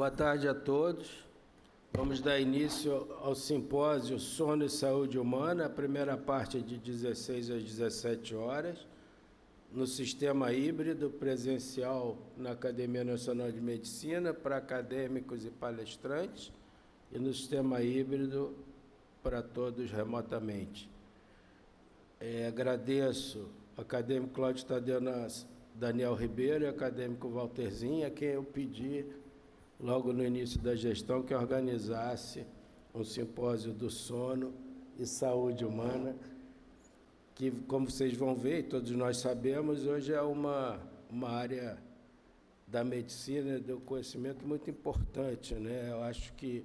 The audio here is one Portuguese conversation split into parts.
Boa tarde a todos. Vamos dar início ao simpósio Sono e Saúde Humana, a primeira parte de 16 às 17 horas, no sistema híbrido presencial na Academia Nacional de Medicina para acadêmicos e palestrantes e no sistema híbrido para todos remotamente. Agradeço ao acadêmico Cláudio Tadeu Daniel Ribeiro e ao acadêmico Walterzinho, a quem eu pedi logo no início da gestão, que organizasse um simpósio do sono e saúde humana, que, como vocês vão ver, e todos nós sabemos, hoje é uma área da medicina e do conhecimento muito importante, né? Eu acho que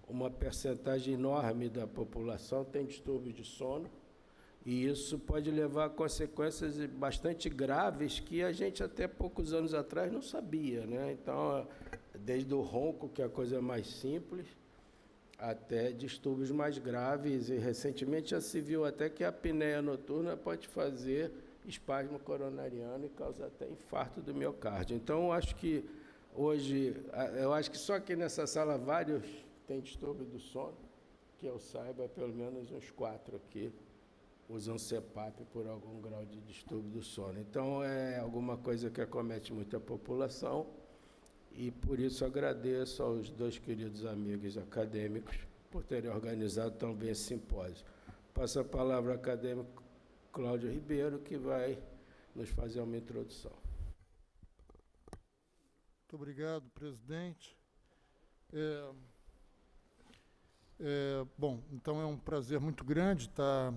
uma percentagem enorme da população tem distúrbio de sono, e isso pode levar a consequências bastante graves que a gente até poucos anos atrás não sabia, né? Então, desde o ronco, que é a coisa mais simples, até distúrbios mais graves. E recentemente já se viu até que a apneia noturna pode fazer espasmo coronariano e causar até infarto do miocárdio. Então, eu acho que só aqui nessa sala vários têm distúrbio do sono, que eu saiba, pelo menos uns 4 aqui usam CPAP por algum grau de distúrbio do sono. Então, é alguma coisa que acomete muito a população, e por isso agradeço aos 2 queridos amigos acadêmicos por terem organizado tão bem esse simpósio. Passo a palavra ao acadêmico Cláudio Ribeiro, que vai nos fazer uma introdução. Muito obrigado, presidente. Bom, então é um prazer muito grande estar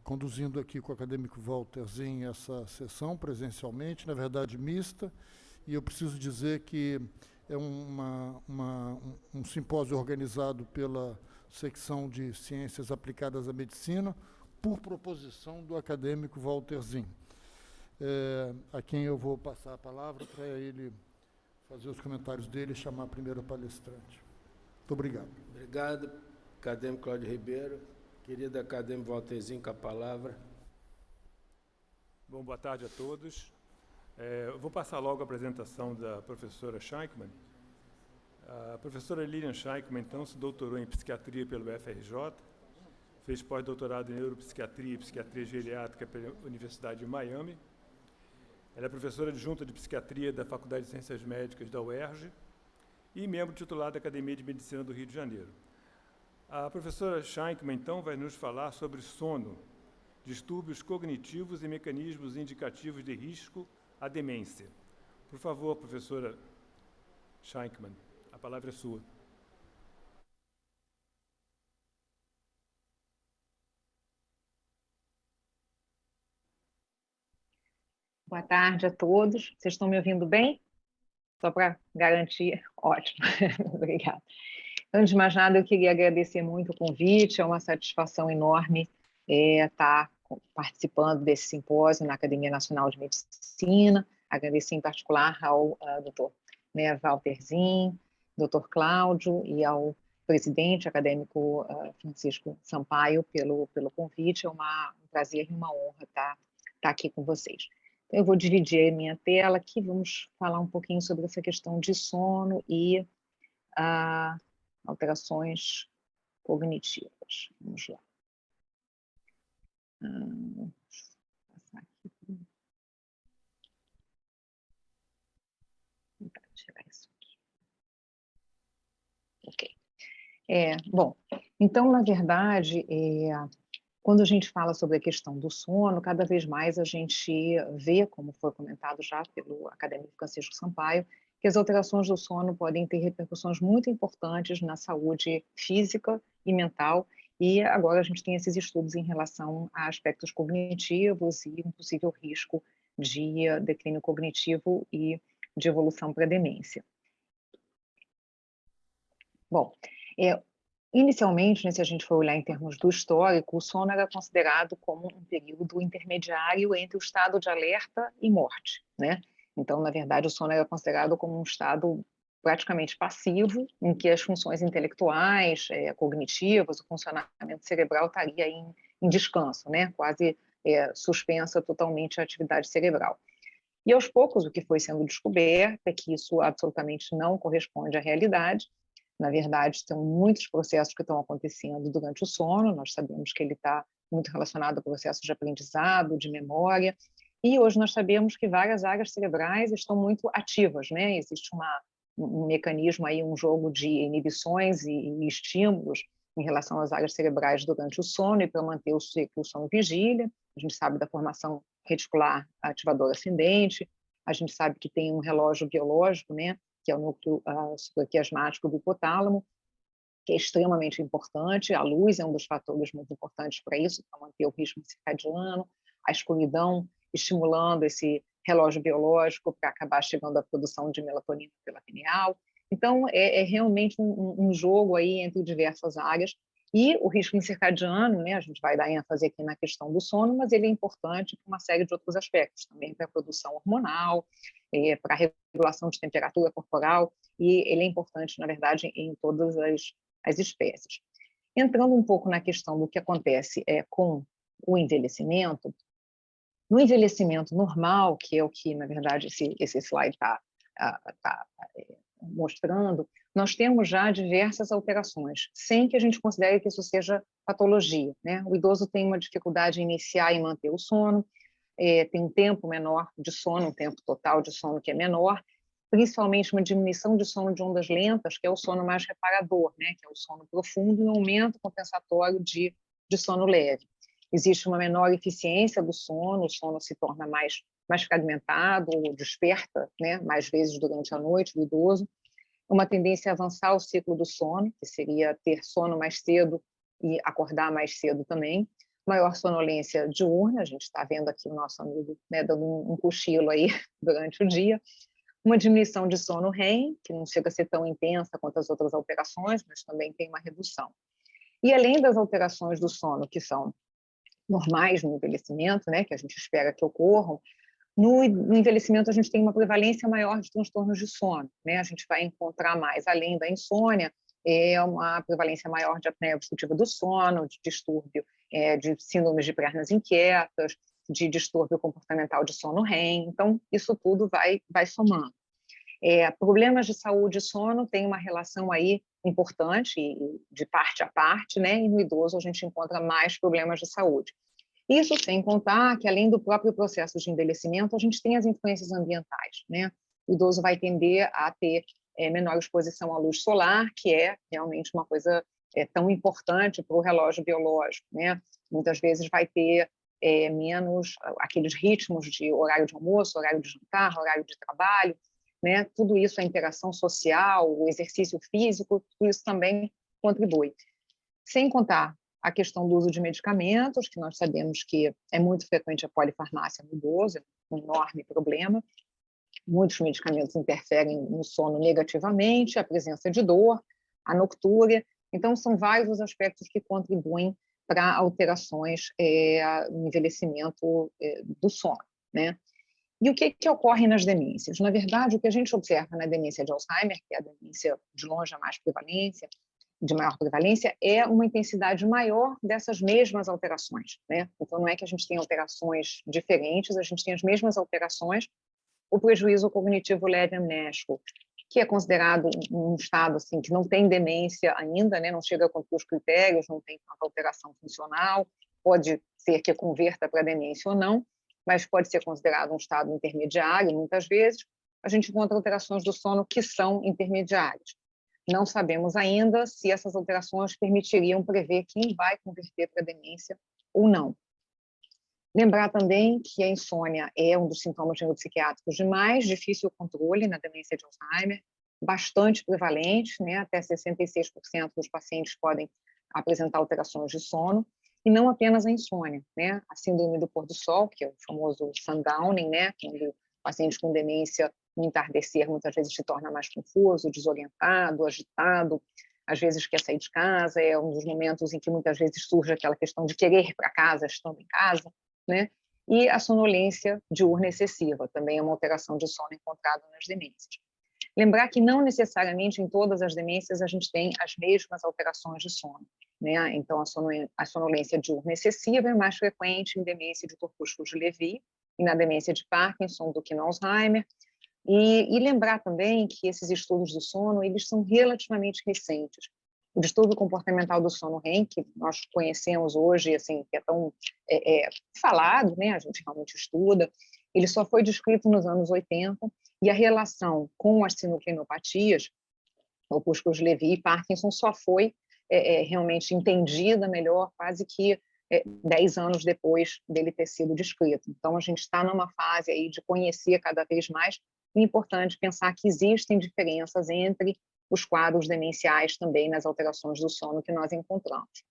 conduzindo aqui com o acadêmico Walterzinho essa sessão presencialmente, na verdade mista, e eu preciso dizer que é um simpósio organizado pela secção de Ciências Aplicadas à Medicina, por proposição do acadêmico Walterzinho, a quem eu vou passar a palavra para ele fazer os comentários dele e chamar a primeira palestrante. Muito obrigado. Obrigado, acadêmico Cláudio Ribeiro. Querido acadêmico Walterzinho, com a palavra. Bom, boa tarde a todos. Eu vou passar logo a apresentação da professora Scheinkman. A professora Lilian Scheinkman, então, se doutorou em psiquiatria pelo FRJ, fez pós-doutorado em neuropsiquiatria e psiquiatria geriátrica pela Universidade de Miami. Ela é professora adjunta de psiquiatria da Faculdade de Ciências Médicas da UERJ e membro titular da Academia de Medicina do Rio de Janeiro. A professora Scheinkman, então, vai nos falar sobre sono, distúrbios cognitivos e mecanismos indicativos de risco à demência. Por favor, professora Scheinkman, a palavra é sua. Boa tarde a todos. Vocês estão me ouvindo bem? Só para garantir. Ótimo. Obrigada. Antes de mais nada, eu queria agradecer muito o convite. É uma satisfação enorme estar participando desse simpósio na Academia Nacional de Medicina. Agradecer em particular ao Dr. Walterzinho, Dr. Cláudio e ao presidente acadêmico Francisco Sampaio pelo convite. É um prazer e uma honra estar aqui com vocês. Então, eu vou dividir a minha tela aqui, vamos falar um pouquinho sobre essa questão de sono e alterações cognitivas. Vamos lá. Vou passar aqui. Vou tentar tirar isso aqui. Ok. Bom, então, na verdade, quando a gente fala sobre a questão do sono, cada vez mais a gente vê, como foi comentado já pelo acadêmico Francisco Sampaio, que as alterações do sono podem ter repercussões muito importantes na saúde física e mental, e agora a gente tem esses estudos em relação a aspectos cognitivos e um possível risco de declínio cognitivo e de evolução para a demência. Bom, inicialmente, né, se a gente for olhar em termos do histórico, o sono era considerado como um período intermediário entre o estado de alerta e morte, né? Então, na verdade, o sono era considerado como um estado praticamente passivo, em que as funções intelectuais, cognitivas, o funcionamento cerebral estaria em descanso, né? Quase suspensa totalmente a atividade cerebral. E, aos poucos, o que foi sendo descoberto é que isso absolutamente não corresponde à realidade. Na verdade, são muitos processos que estão acontecendo durante o sono, nós sabemos que ele está muito relacionado a processos de aprendizado, de memória, e hoje nós sabemos que várias áreas cerebrais estão muito ativas, né? Existe um mecanismo aí, um jogo de inibições e estímulos em relação às áreas cerebrais durante o sono e para manter o ciclo sono-vigília. A gente sabe da formação reticular ativadora ascendente, a gente sabe que tem um relógio biológico, né, que é o núcleo supraquiasmático do hipotálamo, que é extremamente importante. A luz é um dos fatores muito importantes para isso, para manter o ritmo circadiano, a escuridão estimulando esse relógio biológico para acabar chegando à produção de melatonina pela pineal. Então, é realmente um jogo aí entre diversas áreas. E o ritmo circadiano, né, a gente vai dar ênfase aqui na questão do sono, mas ele é importante para uma série de outros aspectos, também para a produção hormonal, para a regulação de temperatura corporal, e ele é importante, na verdade, em todas as espécies. Entrando um pouco na questão do que acontece com o envelhecimento, no envelhecimento normal, que é o que, na verdade, esse slide está mostrando, nós temos já diversas alterações, sem que a gente considere que isso seja patologia, né? O idoso tem uma dificuldade inicial em manter o sono, tem um tempo menor de sono, um tempo total de sono que é menor, principalmente uma diminuição de sono de ondas lentas, que é o sono mais reparador, né? Que é o sono profundo, e um aumento compensatório de sono leve. Existe uma menor eficiência do sono, o sono se torna mais fragmentado, ou desperta, né, mais vezes durante a noite do idoso. Uma tendência a avançar o ciclo do sono, que seria ter sono mais cedo e acordar mais cedo também. Maior sonolência diurna, a gente está vendo aqui o nosso amigo, né, dando um cochilo aí durante o dia. Uma diminuição de sono REM, que não chega a ser tão intensa quanto as outras alterações, mas também tem uma redução. E além das alterações do sono, que são normais no envelhecimento, né, que a gente espera que ocorram, no envelhecimento a gente tem uma prevalência maior de transtornos de sono, né? A gente vai encontrar mais, além da insônia, uma prevalência maior de apneia obstrutiva do sono, de distúrbio, de síndromes de pernas inquietas, de distúrbio comportamental de sono REM. Então, isso tudo vai somando. Problemas de saúde e sono têm uma relação aí importante, de parte a parte, né? E no idoso a gente encontra mais problemas de saúde. Isso sem contar que, além do próprio processo de envelhecimento, a gente tem as influências ambientais, né? O idoso vai tender a ter menor exposição à luz solar, que é realmente uma coisa tão importante para o relógio biológico, né? Muitas vezes vai ter menos aqueles ritmos de horário de almoço, horário de jantar, horário de trabalho, né? Tudo isso, a interação social, o exercício físico, tudo isso também contribui. Sem contar a questão do uso de medicamentos, que nós sabemos que é muito frequente a polifarmácia no idoso, é um enorme problema. Muitos medicamentos interferem no sono negativamente, a presença de dor, a noctúria. Então, são vários os aspectos que contribuem para alterações no envelhecimento do sono, né? E o que ocorre nas demências? Na verdade, o que a gente observa na demência de Alzheimer, que é a demência de longe a de maior prevalência, é uma intensidade maior dessas mesmas alterações, né? Então, não é que a gente tem alterações diferentes, a gente tem as mesmas alterações. O prejuízo cognitivo leve amnésico, que é considerado um estado assim, que não tem demência ainda, né? Não chega a cumprir os critérios, não tem tanta alteração funcional, pode ser que converta para demência ou não, mas pode ser considerado um estado intermediário, muitas vezes. A gente encontra alterações do sono que são intermediárias. Não sabemos ainda se essas alterações permitiriam prever quem vai converter para demência ou não. Lembrar também que a insônia é um dos sintomas neuropsiquiátricos de mais difícil controle na demência de Alzheimer, bastante prevalente, né? Até 66% dos pacientes podem apresentar alterações de sono, e não apenas a insônia, né? A síndrome do pôr do sol, que é o famoso sundowning, né? Quando o paciente com demência, no entardecer, muitas vezes se torna mais confuso, desorientado, agitado, às vezes quer sair de casa, é um dos momentos em que muitas vezes surge aquela questão de querer ir para casa, estando em casa, né? E a sonolência diurna excessiva, também é uma alteração de sono encontrada nas demências. Lembrar que não necessariamente em todas as demências a gente tem as mesmas alterações de sono, né? Então, a sonolência diurna excessiva é mais frequente em demência de corpúsculos de Levy, e na demência de Parkinson do que no Alzheimer. E lembrar também que esses estudos do sono, eles são relativamente recentes. O distúrbio comportamental do sono REM, que nós conhecemos hoje, assim, que é tão falado, né? A gente realmente estuda, ele só foi descrito nos anos 80, e a relação com as sinusopatias, opúsculos de Levy e Parkinson, só foi realmente entendida melhor quase que 10 anos depois dele ter sido descrito. Então, a gente está numa fase aí de conhecer cada vez mais. É importante pensar que existem diferenças entre os quadros demenciais também nas alterações do sono que nós encontramos.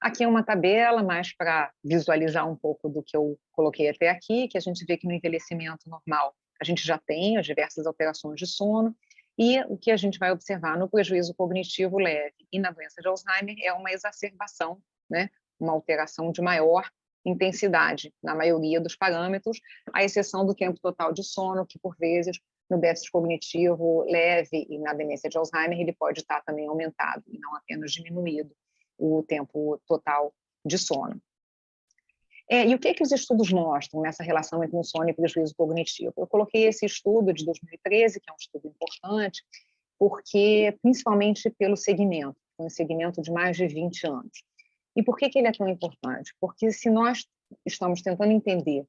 Aqui é uma tabela mais para visualizar um pouco do que eu coloquei até aqui, que a gente vê que no envelhecimento normal a gente já tem as diversas alterações de sono, e o que a gente vai observar no prejuízo cognitivo leve e na doença de Alzheimer é uma exacerbação, né? Uma alteração de maior intensidade na maioria dos parâmetros, à exceção do tempo total de sono, que por vezes no déficit cognitivo leve e na demência de Alzheimer ele pode estar também aumentado e não apenas diminuído o tempo total de sono. E o que os estudos mostram nessa relação entre o sono e prejuízo cognitivo? Eu coloquei esse estudo de 2013, que é um estudo importante, porque, principalmente pelo segmento, um segmento de mais de 20 anos. E por que ele é tão importante? Porque se nós estamos tentando entender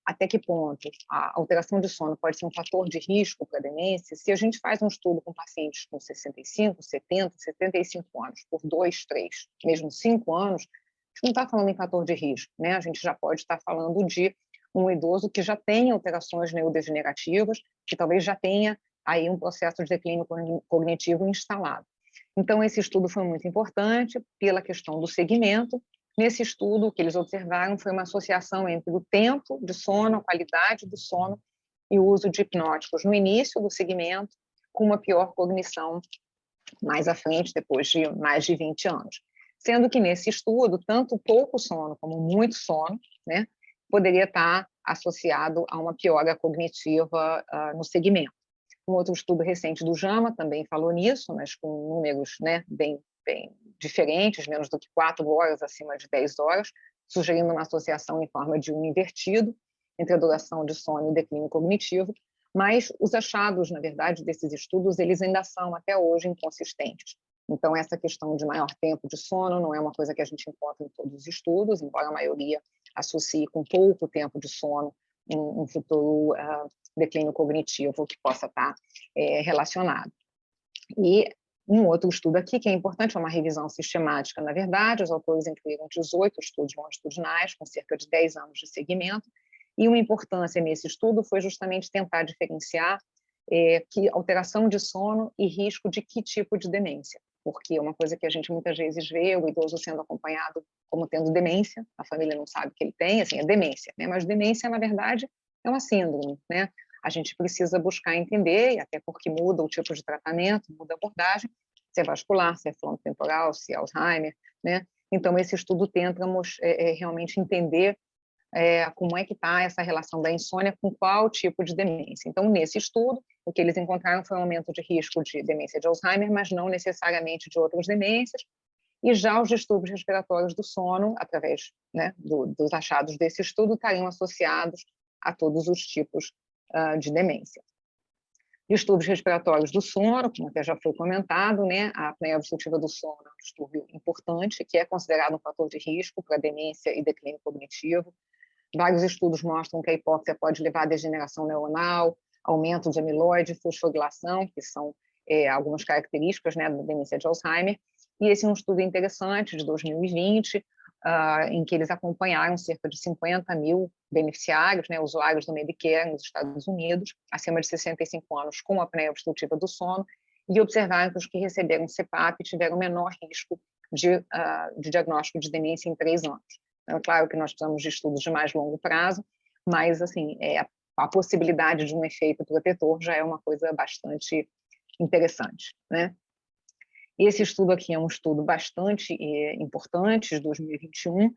até que ponto a alteração de sono pode ser um fator de risco para a demência, se a gente faz um estudo com pacientes com 65, 70, 75 anos, por 2, 3, mesmo 5 anos, a gente não está falando em fator de risco, né? A gente já pode estar falando de um idoso que já tem alterações neurodegenerativas, que talvez já tenha aí um processo de declínio cognitivo instalado. Então, esse estudo foi muito importante pela questão do segmento. Nesse estudo, o que eles observaram foi uma associação entre o tempo de sono, a qualidade do sono e o uso de hipnóticos no início do segmento, com uma pior cognição mais à frente, depois de mais de 20 anos. Sendo que nesse estudo, tanto pouco sono como muito sono, né, poderia estar associado a uma piora cognitiva no segmento. Um outro estudo recente do JAMA também falou nisso, mas com números, né, bem diferentes, menos do que 4 horas, acima de 10 horas, sugerindo uma associação em forma de um invertido entre a duração de sono e o declínio cognitivo, mas os achados, na verdade, desses estudos, eles ainda são, até hoje, inconsistentes. Então, essa questão de maior tempo de sono não é uma coisa que a gente encontra em todos os estudos, embora a maioria associe com pouco tempo de sono um futuro declínio cognitivo que possa estar relacionado. E um outro estudo aqui, que é importante, é uma revisão sistemática, na verdade, os autores incluíram 18 estudos longitudinais, com cerca de 10 anos de segmento, e uma importância nesse estudo foi justamente tentar diferenciar que alteração de sono e risco de que tipo de demência, porque uma coisa que a gente muitas vezes vê, o idoso sendo acompanhado como tendo demência, a família não sabe que ele tem, assim, é demência, né? Mas demência, na verdade, é uma síndrome, né? A gente precisa buscar entender, até porque muda o tipo de tratamento, muda a abordagem, se é vascular, se é frontotemporal, se é Alzheimer, né? Então, esse estudo tenta realmente entender como é que está essa relação da insônia com qual tipo de demência. Então, nesse estudo, o que eles encontraram foi um aumento de risco de demência de Alzheimer, mas não necessariamente de outras demências, e já os distúrbios respiratórios do sono, através, né, dos achados desse estudo, estariam associados a todos os tipos de demência. Distúrbios respiratórios do sono, como até já foi comentado, né, a apneia obstrutiva do sono é um distúrbio importante, que é considerado um fator de risco para demência e declínio cognitivo. Vários estudos mostram que a hipóxia pode levar à degeneração neuronal, aumento de amiloide, fosforilação, que são algumas características, né, da demência de Alzheimer. E esse é um estudo interessante, de 2020, em que eles acompanharam cerca de 50 mil beneficiários, né, usuários do Medicare nos Estados Unidos, acima de 65 anos, com apneia obstrutiva do sono, e observaram que os que receberam CPAP tiveram menor risco de diagnóstico de demência em 3 anos. Então, é claro que nós precisamos de estudos de mais longo prazo, mas assim, a possibilidade de um efeito protetor já é uma coisa bastante interessante, né? Esse estudo aqui é um estudo bastante importante, de 2021,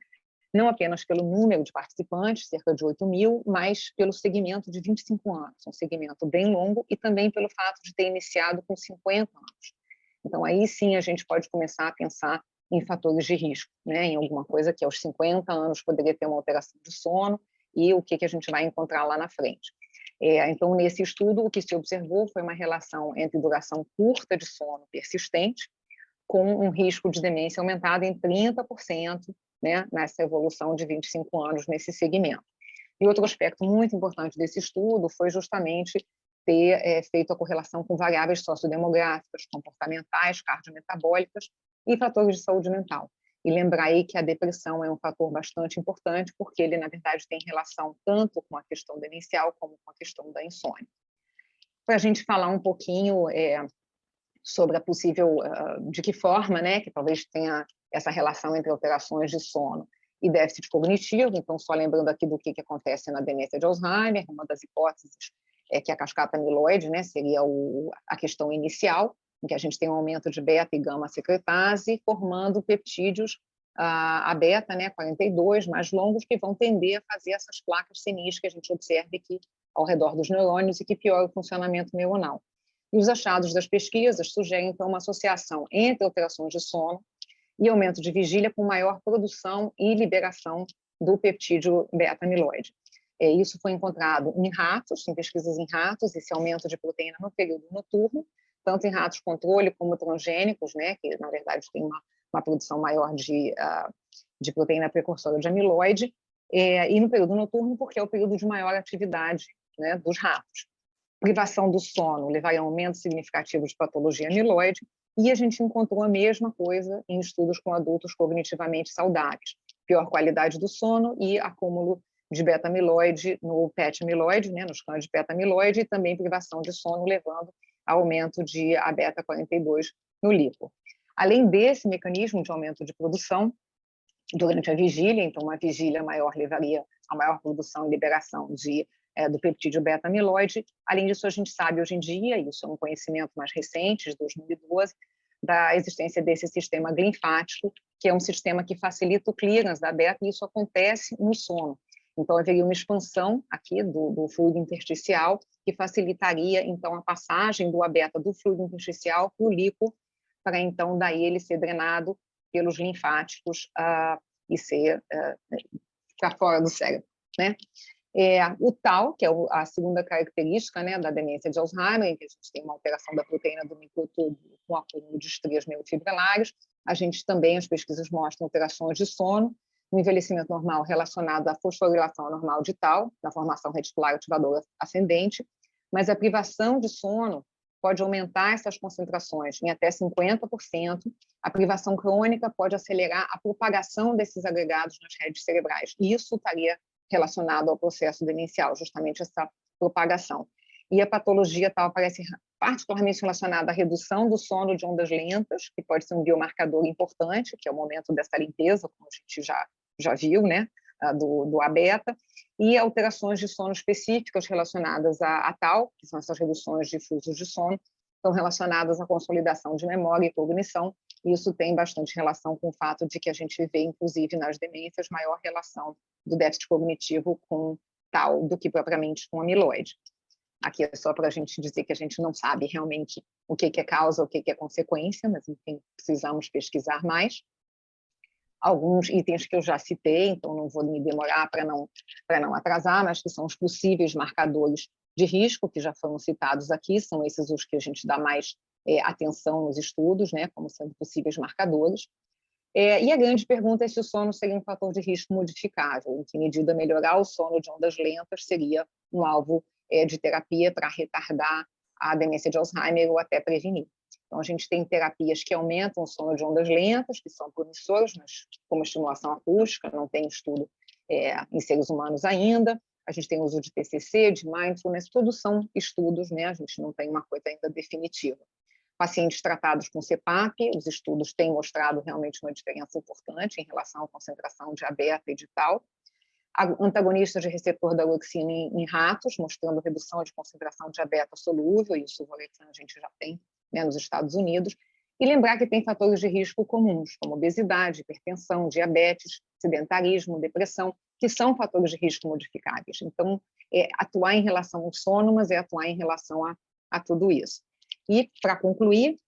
não apenas pelo número de participantes, cerca de 8 mil, mas pelo segmento de 25 anos, um segmento bem longo, e também pelo fato de ter iniciado com 50 anos. Então, aí sim a gente pode começar a pensar em fatores de risco, né? Em alguma coisa que aos 50 anos poderia ter uma alteração de sono, e o que a gente vai encontrar lá na frente. Então, nesse estudo, o que se observou foi uma relação entre duração curta de sono persistente com um risco de demência aumentado em 30%, né, nessa evolução de 25 anos nesse segmento. E outro aspecto muito importante desse estudo foi justamente ter feito a correlação com variáveis sociodemográficas, comportamentais, cardiometabólicas e fatores de saúde mental. E lembrar aí que a depressão é um fator bastante importante, porque ele, na verdade, tem relação tanto com a questão demencial como com a questão da insônia. Para a gente falar um pouquinho sobre a possível, de que forma, né, que talvez tenha essa relação entre alterações de sono e déficit cognitivo, então só lembrando aqui do que acontece na demência de Alzheimer, uma das hipóteses é que a cascata amiloide, né, seria a questão inicial, em que a gente tem um aumento de beta e gama secretase, formando peptídeos a beta, né, 42, mais longos, que vão tender a fazer essas placas senis que a gente observa aqui ao redor dos neurônios e que piora o funcionamento neuronal. E os achados das pesquisas sugerem, então, uma associação entre alterações de sono e aumento de vigília com maior produção e liberação do peptídeo beta-amiloide. Isso foi encontrado em ratos, em pesquisas em ratos, esse aumento de proteína no período noturno, tanto em ratos controle como transgênicos, né, que, na verdade, tem uma produção maior de proteína precursora de amiloide, e no período noturno, porque é o período de maior atividade, né, dos ratos. Privação do sono levaria a um aumento significativo de patologia amiloide, e a gente encontrou a mesma coisa em estudos com adultos cognitivamente saudáveis. Pior qualidade do sono e acúmulo de beta-amiloide no PET-amiloide, né, nos cães de beta-amiloide, e também privação de sono, levando a aumento de a beta-42 no líquor. Além desse mecanismo de aumento de produção, durante a vigília, então uma vigília maior levaria a maior produção e liberação do peptídeo beta-amiloide. Além disso, a gente sabe hoje em dia, isso é um conhecimento mais recente, de 2012, da existência desse sistema linfático, que é um sistema que facilita o clearance da beta, e isso acontece no sono. Então, haveria uma expansão aqui do fluido intersticial, que facilitaria, então, a passagem do A-beta do fluido intersticial para o líquor, para, então, daí ele ser drenado pelos linfáticos e ser para fora do cérebro, né? O tau, que é a segunda característica, né, da demência de Alzheimer, em que a gente tem uma alteração da proteína do microtubo com acúmulo de estrias neurofibrilares. A gente também, as pesquisas mostram alterações de sono, um envelhecimento normal relacionado à fosforilação anormal de tau, na formação reticular ativadora ascendente, mas a privação de sono pode aumentar essas concentrações em até 50%. A privação crônica pode acelerar a propagação desses agregados nas redes cerebrais. Isso estaria relacionado ao processo demencial, justamente essa propagação. E a patologia tal parece particularmente relacionada à redução do sono de ondas lentas, que pode ser um biomarcador importante, que é o momento dessa limpeza, como a gente já viu, né, do A-beta, e alterações de sono específicas relacionadas a tal, que são essas reduções de fluxos de sono, estão relacionadas à consolidação de memória e cognição, e isso tem bastante relação com o fato de que a gente vê, inclusive, nas demências, maior relação do déficit cognitivo com tal do que propriamente com amiloide. Aqui é só para a gente dizer que a gente não sabe realmente o que é causa, o que é consequência, mas, enfim, precisamos pesquisar mais. Alguns itens que eu já citei, então não vou me demorar para não atrasar, mas que são os possíveis marcadores de risco, que já foram citados aqui, são esses os que a gente dá mais atenção nos estudos, né, como sendo possíveis marcadores. E a grande pergunta é se o sono seria um fator de risco modificável, em que medida melhorar o sono de ondas lentas seria um alvo de terapia para retardar a demência de Alzheimer ou até prevenir. Então, a gente tem terapias que aumentam o sono de ondas lentas, que são promissoras, mas como estimulação acústica, não tem estudo em seres humanos ainda. A gente tem uso de TCC, de mindfulness, todos são estudos, né? A gente não tem uma coisa ainda definitiva. Pacientes tratados com CPAP, os estudos têm mostrado realmente uma diferença importante em relação à concentração de A-beta e de tau. Antagonistas de receptor da orexina em ratos, mostrando redução de concentração de A-beta solúvel, e isso a gente já tem, né, nos Estados Unidos. E lembrar que tem fatores de risco comuns, como obesidade, hipertensão, diabetes, sedentarismo, depressão, que são fatores de risco modificáveis. Então, atuar em relação ao sono, mas atuar em relação a tudo isso. E, para concluir,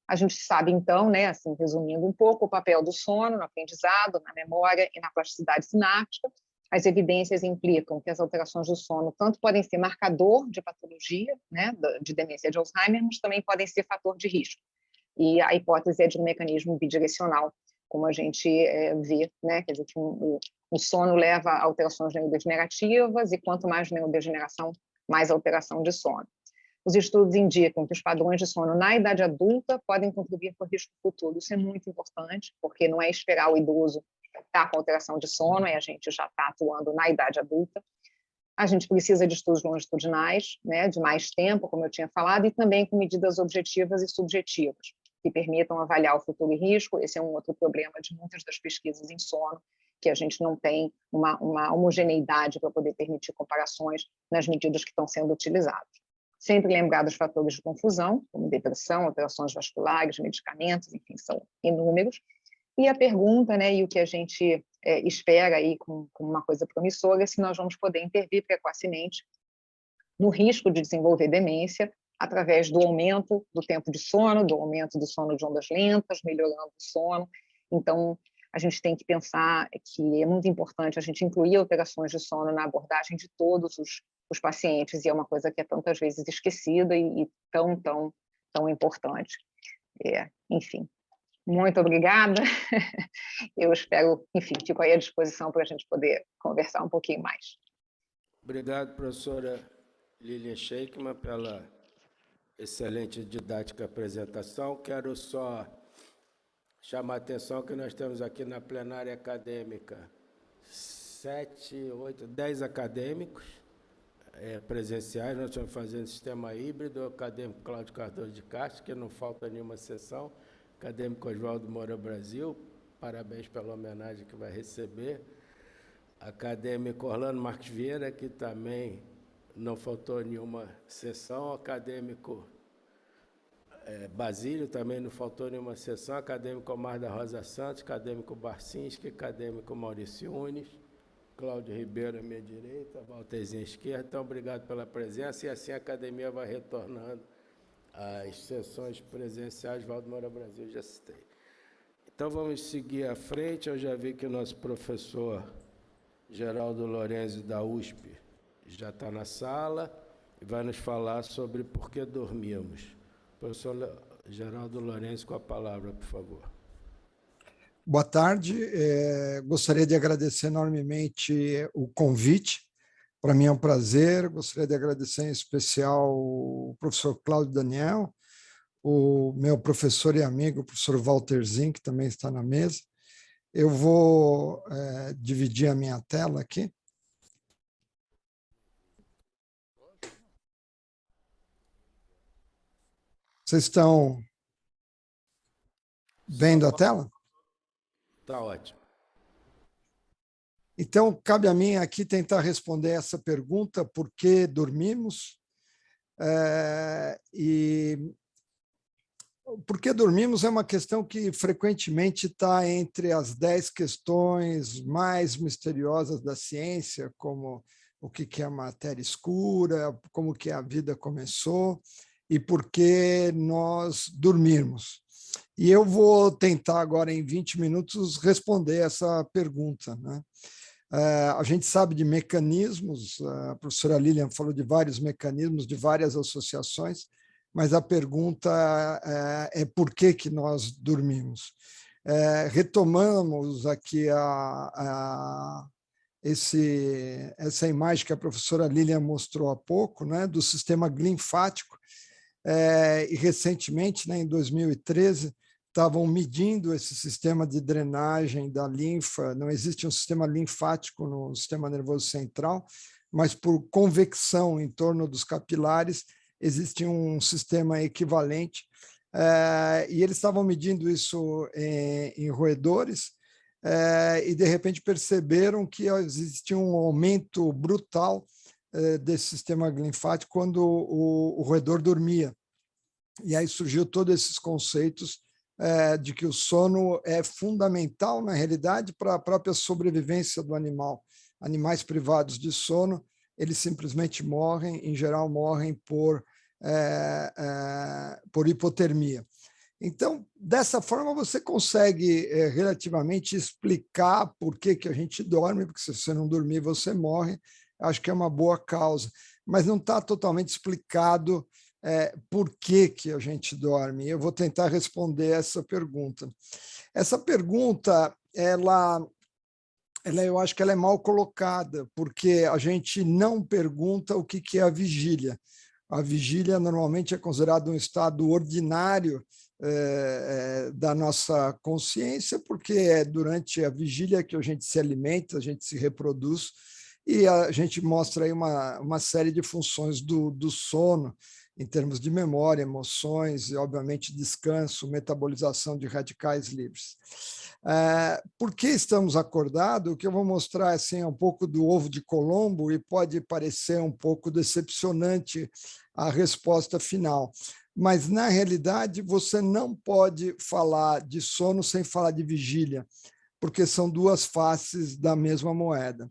a gente sabe, então, né, assim, resumindo um pouco, o papel do sono no aprendizado, na memória e na plasticidade sináptica. as evidências implicam que as alterações do sono tanto podem ser marcador de patologia, né, de demência de Alzheimer, mas também podem ser fator de risco. E a hipótese é de um mecanismo bidirecional, como a gente vê, né, quer dizer, que o sono leva a alterações neurodegenerativas, e quanto mais neurodegeneração, mais alteração de sono. Os estudos indicam que os padrões de sono na idade adulta podem contribuir para o risco futuro. Isso é muito importante, porque não é esperar o idoso estar com alteração de sono, e a gente já está atuando na idade adulta. A gente precisa de estudos longitudinais, né, de mais tempo, como eu tinha falado, e também com medidas objetivas e subjetivas, que permitam avaliar o futuro e risco. Esse é um outro problema de muitas das pesquisas em sono, que a gente não tem uma homogeneidade para poder permitir comparações nas medidas que estão sendo utilizadas. Sempre lembrar dos fatores de confusão, como depressão, alterações vasculares, medicamentos, enfim, são inúmeros. E a pergunta, né, e o que a gente espera aí com uma coisa promissora, é se nós vamos poder intervir precocemente no risco de desenvolver demência através do aumento do tempo de sono, do aumento do sono de ondas lentas, melhorando o sono. Então, a gente tem que pensar que é muito importante a gente incluir alterações de sono na abordagem de todos os pacientes, e é uma coisa que é tantas vezes esquecida e tão importante. Enfim, muito obrigada. Eu espero, enfim, fico aí à disposição para a gente poder conversar um pouquinho mais. Obrigado, professora Lilian Sheinkman, pela excelente didática apresentação. Quero só chamar a atenção que nós temos aqui na plenária acadêmica 7, 8, 10 acadêmicos presenciais. Nós estamos fazendo sistema híbrido. O acadêmico Cláudio Cardoso de Castro, que não falta nenhuma sessão. Acadêmico Oswaldo Moura Brasil, parabéns pela homenagem que vai receber. Acadêmico Orlando Marques Vieira, que também não faltou nenhuma sessão. Acadêmico Basílio, também não faltou nenhuma sessão. Acadêmico Omar da Rosa Santos, acadêmico Barcinski, acadêmico Maurício Unes, Cláudio Ribeiro à minha direita, Walterzinho à esquerda. Então, obrigado pela presença, e assim a academia vai retornando às sessões presenciais. Valdo Moura Brasil, já citei. Então, vamos seguir à frente. Eu já vi que o nosso professor Geraldo Lorenzi, da USP, já está na sala e vai nos falar sobre por que dormimos. Professor Geraldo Lorenzi, com a palavra, por favor. Boa tarde. Gostaria de agradecer enormemente o convite. Para mim é um prazer. Gostaria de agradecer em especial o professor Cláudio Daniel, o meu professor e amigo, o professor Walterzinho, que também está na mesa. Eu vou dividir a minha tela aqui. Vocês estão vendo a tela? Está ótimo. Então, cabe a mim aqui tentar responder essa pergunta: por que dormimos? Por que dormimos é uma questão que frequentemente está entre as 10 questões mais misteriosas da ciência, como o que é a matéria escura, como que a vida começou e por que nós dormimos. E eu vou tentar agora, em 20 minutos, responder essa pergunta, né? A gente sabe de mecanismos, a professora Lilian falou de vários mecanismos, de várias associações, mas a pergunta é por que nós dormimos. Retomamos aqui essa imagem que a professora Lilian mostrou há pouco, né, do sistema linfático, e recentemente, né, em 2013, estavam medindo esse sistema de drenagem da linfa. Não existe um sistema linfático no sistema nervoso central, mas por convecção em torno dos capilares existe um sistema equivalente, e eles estavam medindo isso em roedores, e de repente perceberam que existia um aumento brutal desse sistema linfático quando o roedor dormia. E aí surgiu todos esses conceitos de que o sono é fundamental, na realidade, para a própria sobrevivência do animal. Animais privados de sono, eles simplesmente morrem, em geral morrem por hipotermia. Então, dessa forma, você consegue relativamente explicar por que a gente dorme, porque se você não dormir, você morre. Acho que é uma boa causa, mas não está totalmente explicado por que a gente dorme. Eu vou tentar responder essa pergunta. Essa pergunta, eu acho que ela é mal colocada, porque a gente não pergunta o que é a vigília. A vigília normalmente é considerada um estado ordinário da nossa consciência, porque é durante a vigília que a gente se alimenta, a gente se reproduz, e a gente mostra aí uma série de funções do sono, em termos de memória, emoções e, obviamente, descanso, metabolização de radicais livres. Por que estamos acordados? O que eu vou mostrar assim, é um pouco do ovo de Colombo e pode parecer um pouco decepcionante a resposta final. Mas, na realidade, você não pode falar de sono sem falar de vigília, porque são duas faces da mesma moeda.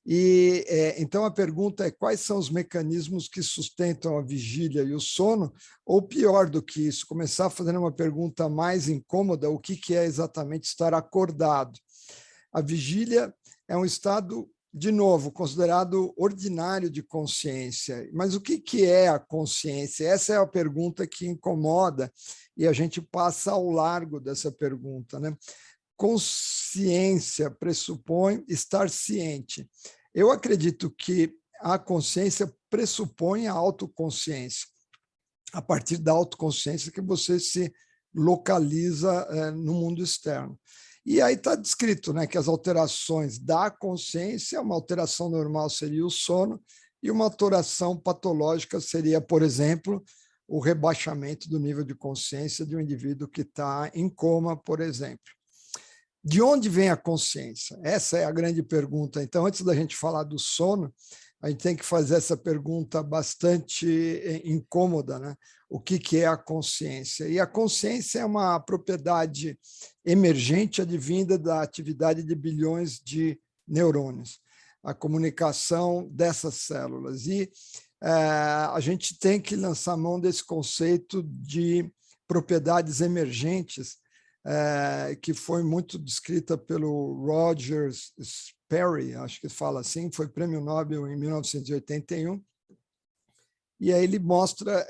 E então a pergunta é: quais são os mecanismos que sustentam a vigília e o sono? Ou pior do que isso, começar fazendo uma pergunta mais incômoda: o que é exatamente estar acordado? A vigília é um estado, de novo, considerado ordinário de consciência. Mas o que é a consciência? Essa é a pergunta que incomoda e a gente passa ao largo dessa pergunta, né? Consciência pressupõe estar ciente. Eu acredito que a consciência pressupõe a autoconsciência. A partir da autoconsciência que você se localiza no mundo externo. E aí está descrito, né, que as alterações da consciência, uma alteração normal seria o sono, e uma alteração patológica seria, por exemplo, o rebaixamento do nível de consciência de um indivíduo que está em coma, por exemplo. De onde vem a consciência? Essa é a grande pergunta. Então, antes da gente falar do sono, a gente tem que fazer essa pergunta bastante incômoda, né? O que é a consciência? E a consciência é uma propriedade emergente advinda da atividade de bilhões de neurônios, a comunicação dessas células. E a gente tem que lançar mão desse conceito de propriedades emergentes, que foi muito descrita pelo Roger Sperry, acho que fala assim, foi prêmio Nobel em 1981, e aí ele mostra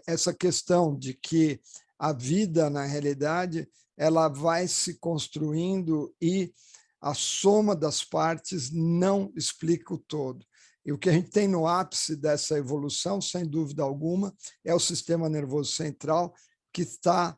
essa questão de que a vida, na realidade, ela vai se construindo e a soma das partes não explica o todo. E o que a gente tem no ápice dessa evolução, sem dúvida alguma, é o sistema nervoso central, que está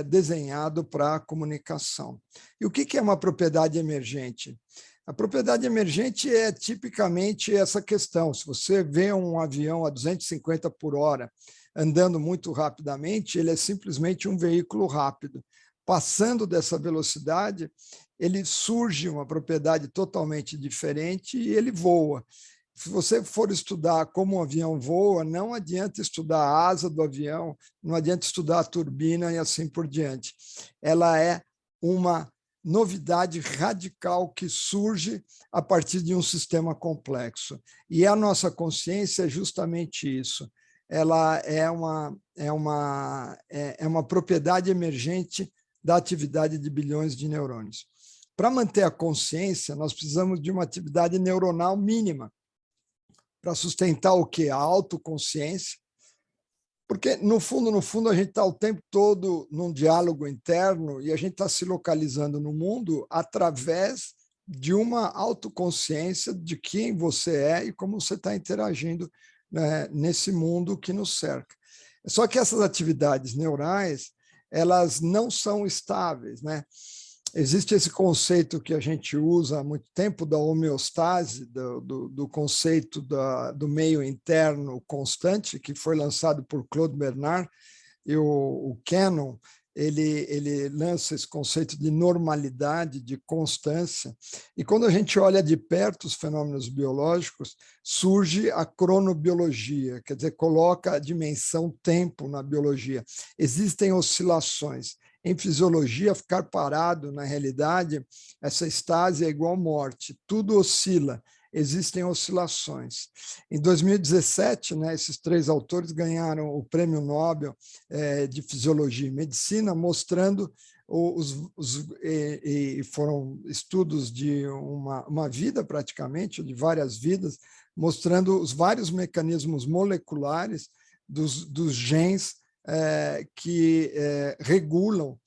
desenhado para a comunicação. E o que é uma propriedade emergente? A propriedade emergente é tipicamente essa questão. Se você vê um avião a 250 por hora andando muito rapidamente, ele é simplesmente um veículo rápido. Passando dessa velocidade, ele surge uma propriedade totalmente diferente e ele voa. Se você for estudar como um avião voa, não adianta estudar a asa do avião, não adianta estudar a turbina e assim por diante. Ela é uma novidade radical que surge a partir de um sistema complexo. E a nossa consciência é justamente isso. Ela é uma propriedade emergente da atividade de bilhões de neurônios. Para manter a consciência, nós precisamos de uma atividade neuronal mínima, para sustentar o quê? A autoconsciência, porque, no fundo, a gente está o tempo todo num diálogo interno e a gente está se localizando no mundo através de uma autoconsciência de quem você é e como você está interagindo, né, nesse mundo que nos cerca. Só que essas atividades neurais, elas não são estáveis, né? Existe esse conceito que a gente usa há muito tempo da homeostase, do conceito do meio interno constante, que foi lançado por Claude Bernard, e o Cannon, ele lança esse conceito de normalidade, de constância. E quando a gente olha de perto os fenômenos biológicos, surge a cronobiologia, quer dizer, coloca a dimensão tempo na biologia. Existem oscilações. Em fisiologia, ficar parado, na realidade, essa estase é igual morte, tudo oscila. existem oscilações. Em 2017, né, esses 3 autores ganharam o Prêmio Nobel de Fisiologia e Medicina, mostrando e foram estudos de uma vida praticamente, de várias vidas, mostrando os vários mecanismos moleculares dos genes que regulam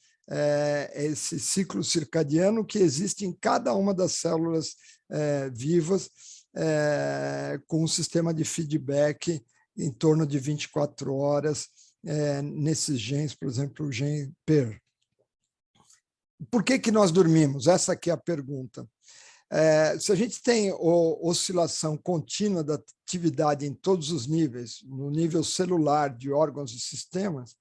esse ciclo circadiano que existe em cada uma das células vivas, com um sistema de feedback em torno de 24 horas nesses genes, por exemplo, o gene PER. Por que nós dormimos? Essa aqui é a pergunta. Se a gente tem oscilação contínua da atividade em todos os níveis, no nível celular, de órgãos e sistemas,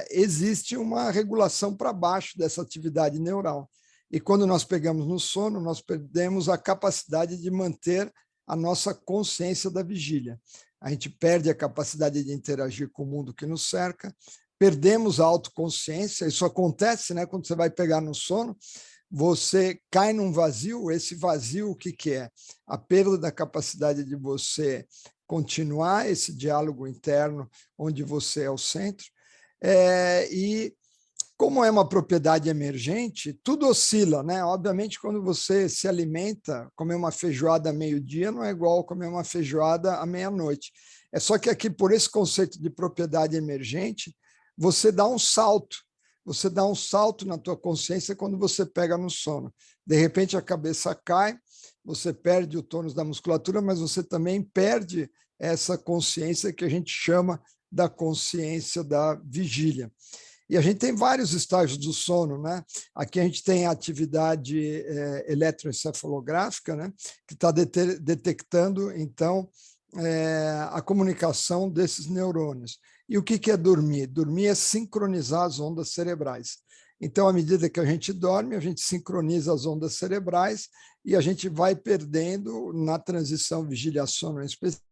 existe uma regulação para baixo dessa atividade neural. E quando nós pegamos no sono, nós perdemos a capacidade de manter a nossa consciência da vigília. A gente perde a capacidade de interagir com o mundo que nos cerca, perdemos a autoconsciência. Isso acontece, né, quando você vai pegar no sono, você cai num vazio. Esse vazio, o que é? A perda da capacidade de você continuar esse diálogo interno, onde você é o centro. E como é uma propriedade emergente, tudo oscila, né? Obviamente, quando você se alimenta, comer uma feijoada a meio-dia não é igual comer uma feijoada à meia-noite. É só que aqui, por esse conceito de propriedade emergente, você dá um salto. Você dá um salto na tua consciência quando você pega no sono. De repente, a cabeça cai, você perde o tônus da musculatura, mas você também perde essa consciência que a gente chama da consciência da vigília. E a gente tem vários estágios do sono, né? Aqui a gente tem a atividade eletroencefalográfica, né? Que está detectando, então, a comunicação desses neurônios. E o que é dormir? Dormir é sincronizar as ondas cerebrais. Então, à medida que a gente dorme, a gente sincroniza as ondas cerebrais e a gente vai perdendo, na transição vigília-sono em especial,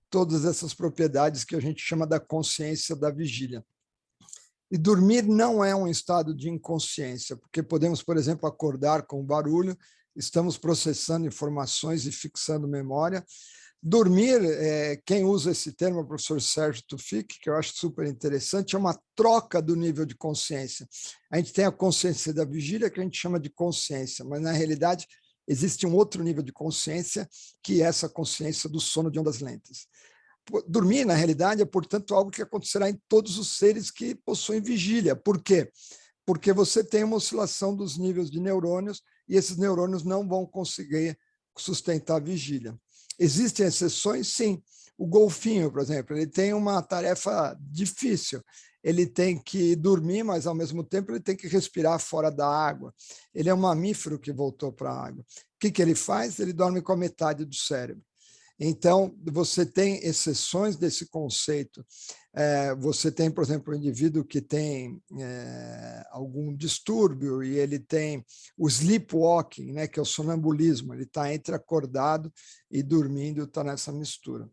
todas essas propriedades que a gente chama da consciência da vigília. E dormir não é um estado de inconsciência, porque podemos, por exemplo, acordar com barulho, estamos processando informações e fixando memória. Dormir, quem usa esse termo é o professor Sérgio Tufik, que eu acho super interessante, é uma troca do nível de consciência. A gente tem a consciência da vigília, que a gente chama de consciência, mas, na realidade, existe um outro nível de consciência, que é essa consciência do sono de ondas lentas. Dormir, na realidade, é, portanto, algo que acontecerá em todos os seres que possuem vigília. Por quê? Porque você tem uma oscilação dos níveis de neurônios e esses neurônios não vão conseguir sustentar a vigília. Existem exceções? Sim. O golfinho, por exemplo, ele tem uma tarefa difícil. Ele tem que dormir, mas, ao mesmo tempo, ele tem que respirar fora da água. Ele é um mamífero que voltou para a água. O que ele faz? Ele dorme com a metade do cérebro. Então, você tem exceções desse conceito. Você tem, por exemplo, um indivíduo que tem algum distúrbio e ele tem o sleepwalking, né, que é o sonambulismo. Ele está entre acordado e dormindo, está nessa mistura.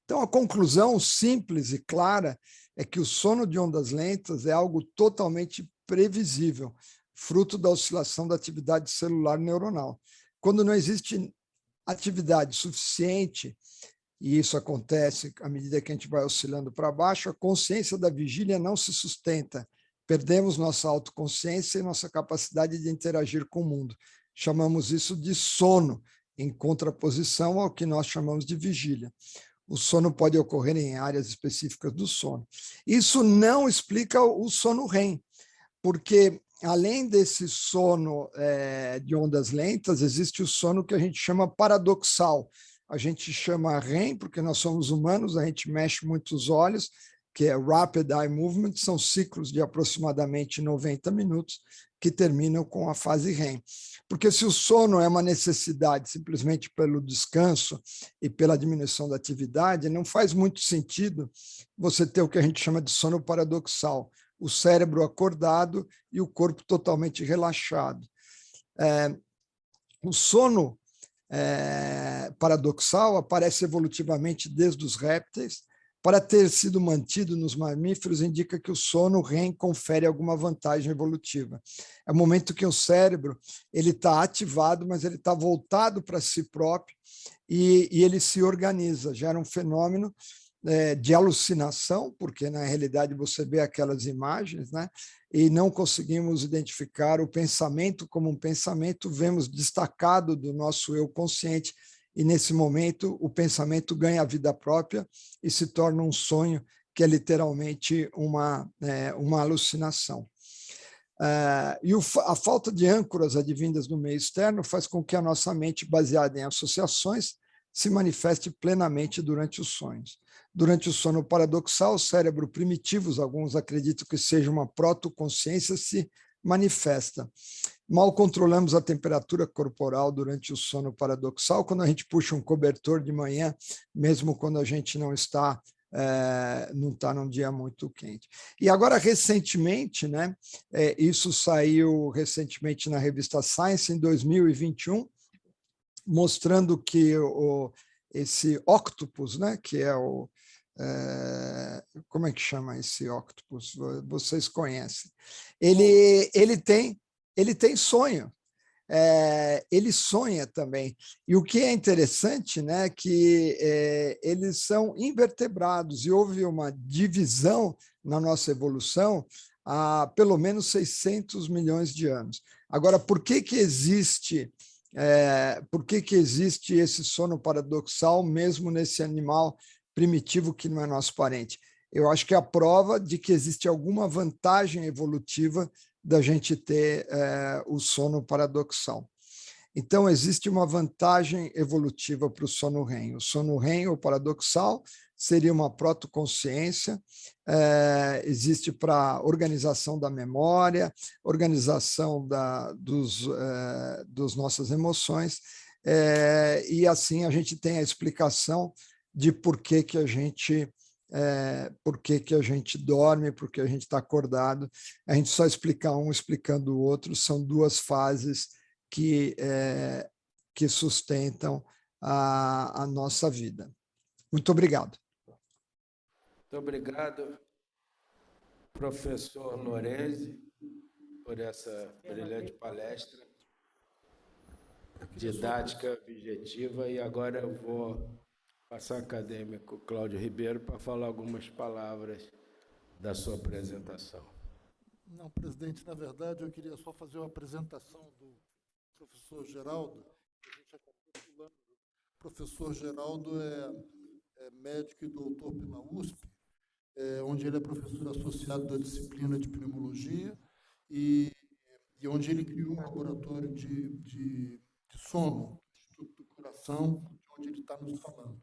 Então, a conclusão simples e clara é que o sono de ondas lentas é algo totalmente previsível, fruto da oscilação da atividade celular neuronal. Quando não existe atividade suficiente, e isso acontece à medida que a gente vai oscilando para baixo, a consciência da vigília não se sustenta. Perdemos nossa autoconsciência e nossa capacidade de interagir com o mundo. Chamamos isso de sono, em contraposição ao que nós chamamos de vigília. O sono pode ocorrer em áreas específicas do sono. Isso não explica o sono REM, porque, além desse sono de ondas lentas, existe o sono que a gente chama paradoxal. A gente chama REM, porque nós somos humanos, a gente mexe muito os olhos, que é Rapid Eye Movement, são ciclos de aproximadamente 90 minutos, que terminam com a fase REM. Porque se o sono é uma necessidade simplesmente pelo descanso e pela diminuição da atividade, não faz muito sentido você ter o que a gente chama de sono paradoxal, o cérebro acordado e o corpo totalmente relaxado. O sono paradoxal aparece evolutivamente desde os répteis, para ter sido mantido nos mamíferos, indica que o sono REM confere alguma vantagem evolutiva. É o momento que o cérebro ele está ativado, mas ele está voltado para si próprio e ele se organiza, gera um fenômeno de alucinação, porque na realidade você vê aquelas imagens, né? E não conseguimos identificar o pensamento como um pensamento, vemos destacado do nosso eu consciente, e nesse momento o pensamento ganha vida própria e se torna um sonho, que é literalmente uma alucinação. E a falta de âncoras advindas do meio externo faz com que a nossa mente, baseada em associações, se manifeste plenamente durante os sonhos. Durante o sono paradoxal, o cérebro primitivo, alguns acreditam que seja uma protoconsciência, se manifesta. Mal controlamos a temperatura corporal durante o sono paradoxal, quando a gente puxa um cobertor de manhã, mesmo quando a gente não está num dia muito quente. E agora, recentemente, né, isso saiu recentemente na revista Science, em 2021, mostrando que esse octopus, né, que é como é que chama esse octopus? Vocês conhecem. Ele tem sonho. Ele sonha também. E o que é interessante, né, que eles são invertebrados, e houve uma divisão na nossa evolução há pelo menos 600 milhões de anos. Agora, por que existe esse sono paradoxal mesmo nesse animal primitivo que não é nosso parente? Eu acho que é a prova de que existe alguma vantagem evolutiva da gente ter o sono paradoxal. Então, existe uma vantagem evolutiva para o sono REM. O sono REM, ou paradoxal, seria uma protoconsciência, existe para organização da memória, organização das nossas emoções, e assim a gente tem a explicação de por que a gente dorme, por que a gente está acordado. A gente só explica um explicando o outro, são duas fases que sustentam a nossa vida. Muito obrigado. Muito obrigado, professor Lorenzi, por essa brilhante palestra, didática, objetiva, e agora eu vou passar ao acadêmico Cláudio Ribeiro para falar algumas palavras da sua apresentação. Não, presidente, na verdade, eu queria só fazer uma apresentação do professor Geraldo. A gente acabou pulando. O professor Geraldo é médico e doutor pela USP, onde ele é professor associado da disciplina de pneumologia e onde ele criou um laboratório de sono, Instituto do Coração, onde ele está nos falando.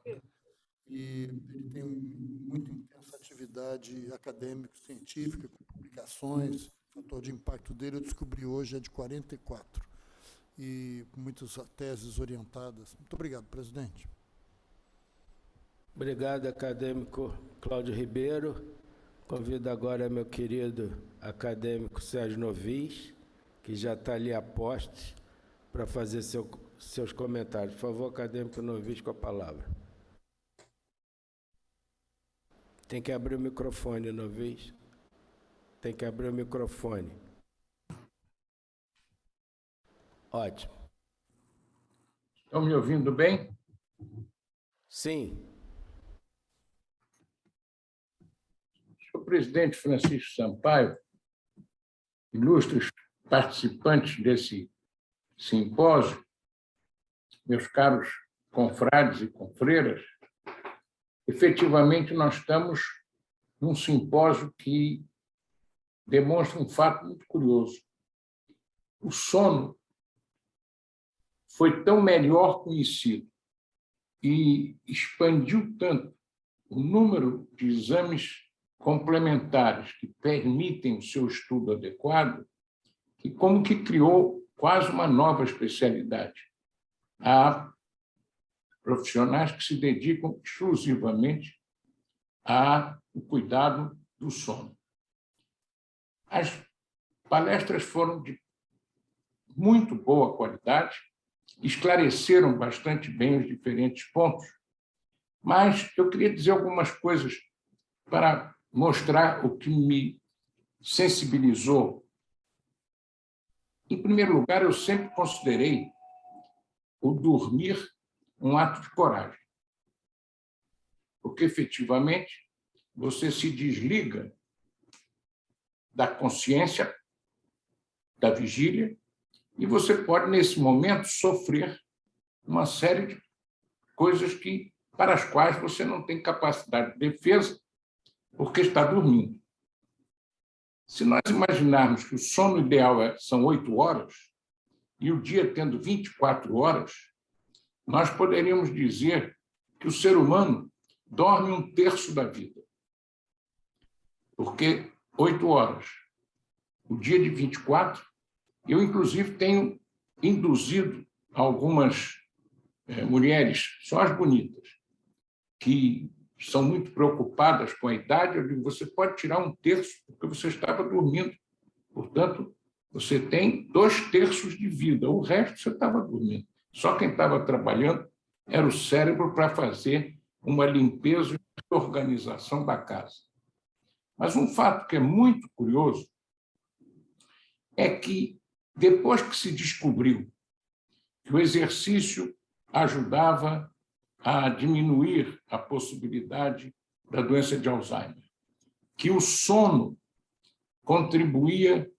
E ele tem muito intensa atividade acadêmico-científica, com publicações. O fator de impacto dele, eu descobri hoje, é de 44, e com muitas teses orientadas. Muito obrigado, presidente. Obrigado, acadêmico Cláudio Ribeiro. Convido agora meu querido acadêmico Sérgio Novis, que já está ali a postos, para fazer seus comentários. Por favor, acadêmico Novis, com a palavra. Tem que abrir o microfone, Novis. Tem que abrir o microfone. Ótimo. Estão me ouvindo bem? Sim. Senhor presidente Francisco Sampaio, ilustres participantes desse simpósio, meus caros confrades e confreiras, efetivamente nós estamos num simpósio que demonstra um fato muito curioso. O sono foi tão melhor conhecido e expandiu tanto o número de exames complementares que permitem o seu estudo adequado, que como que criou quase uma nova especialidade. Há profissionais que se dedicam exclusivamente ao cuidado do sono. As palestras foram de muito boa qualidade, esclareceram bastante bem os diferentes pontos, Mas eu queria dizer algumas coisas para mostrar o que me sensibilizou. Em primeiro lugar, eu sempre considerei o dormir um ato de coragem, porque, efetivamente, você se desliga da consciência, da vigília, e você pode, nesse momento, sofrer uma série de coisas para as quais você não tem capacidade de defesa, porque está dormindo. Se nós imaginarmos que o sono ideal são 8 horas, e o dia tendo 24 horas, nós poderíamos dizer que o ser humano dorme 1/3 da vida. Porque 8 horas, o dia de 24, eu, inclusive, tenho induzido algumas mulheres, só as bonitas, que são muito preocupadas com a idade, eu digo, você pode tirar 1/3, porque você estava dormindo. Portanto, você tem 2/3 de vida, o resto você estava dormindo. Só quem estava trabalhando era o cérebro para fazer uma limpeza e organização da casa. Mas um fato que é muito curioso é que, depois que se descobriu que o exercício ajudava a diminuir a possibilidade da doença de Alzheimer, que o sono contribuía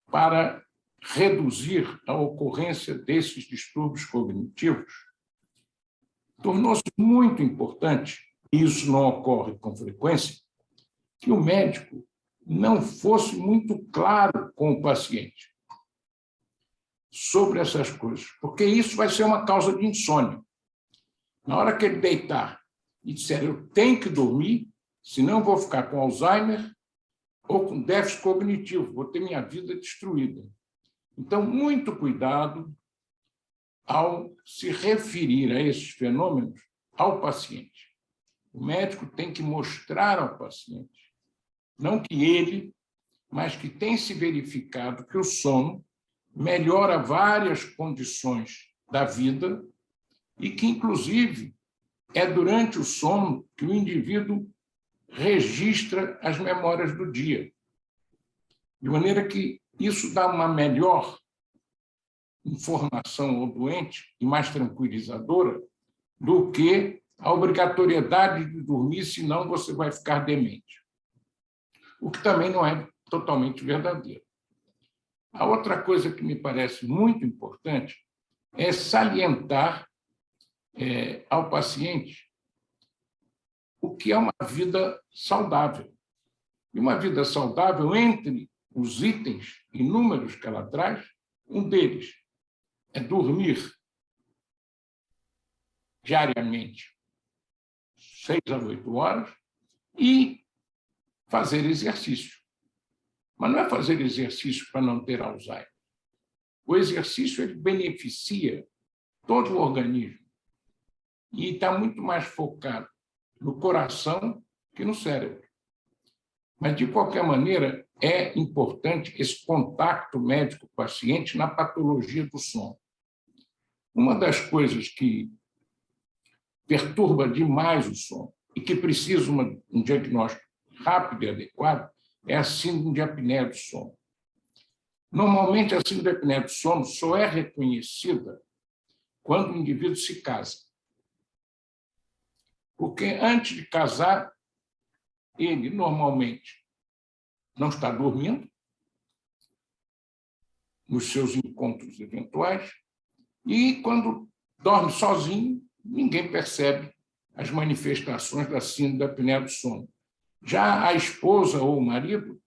para reduzir a ocorrência desses distúrbios cognitivos, tornou-se muito importante, e isso não ocorre com frequência, que o médico não fosse muito claro com o paciente sobre essas coisas, porque isso vai ser uma causa de insônia. Na hora que ele deitar e disser, eu tenho que dormir, senão vou ficar com Alzheimer ou com déficit cognitivo, vou ter minha vida destruída. Então, muito cuidado ao se referir a esses fenômenos ao paciente. O médico tem que mostrar ao paciente, não que ele, mas que tem se verificado que o sono melhora várias condições da vida e que, inclusive, é durante o sono que o indivíduo registra as memórias do dia. De maneira que isso dá uma melhor informação ao doente e mais tranquilizadora do que a obrigatoriedade de dormir, senão você vai ficar demente. O que também não é totalmente verdadeiro. A outra coisa que me parece muito importante é salientar ao paciente o que é uma vida saudável. E uma vida saudável, entre os itens inúmeros que ela traz, um deles é dormir diariamente 6 a 8 horas e fazer exercício. Mas não é fazer exercício para não ter Alzheimer. O exercício ele beneficia todo o organismo e está muito mais focado no coração que no cérebro. Mas, de qualquer maneira, é importante esse contato médico-paciente na patologia do sono. Uma das coisas que perturba demais o sono e que precisa um diagnóstico rápido e adequado é a síndrome de apneia do sono. Normalmente, a síndrome de apneia do sono só é reconhecida quando o indivíduo se casa. Porque, antes de casar, ele, normalmente, não está dormindo nos seus encontros eventuais e, quando dorme sozinho, ninguém percebe as manifestações da síndrome da apneia do sono. Já a esposa ou o marido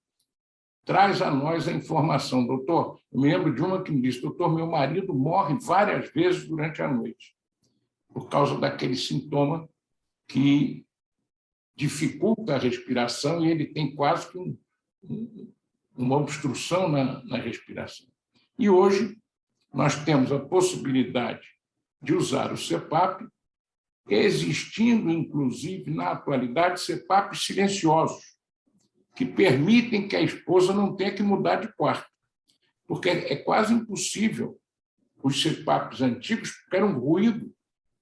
traz a nós a informação. Doutor, eu me lembro de uma que me disse, doutor, meu marido morre várias vezes durante a noite por causa daquele sintoma que dificulta a respiração e ele tem quase que uma obstrução na respiração. E hoje nós temos a possibilidade de usar o CPAP, existindo, inclusive, na atualidade, CPAPs silenciosos, que permitem que a esposa não tenha que mudar de quarto, porque é quase impossível os CPAPs antigos, porque era um ruído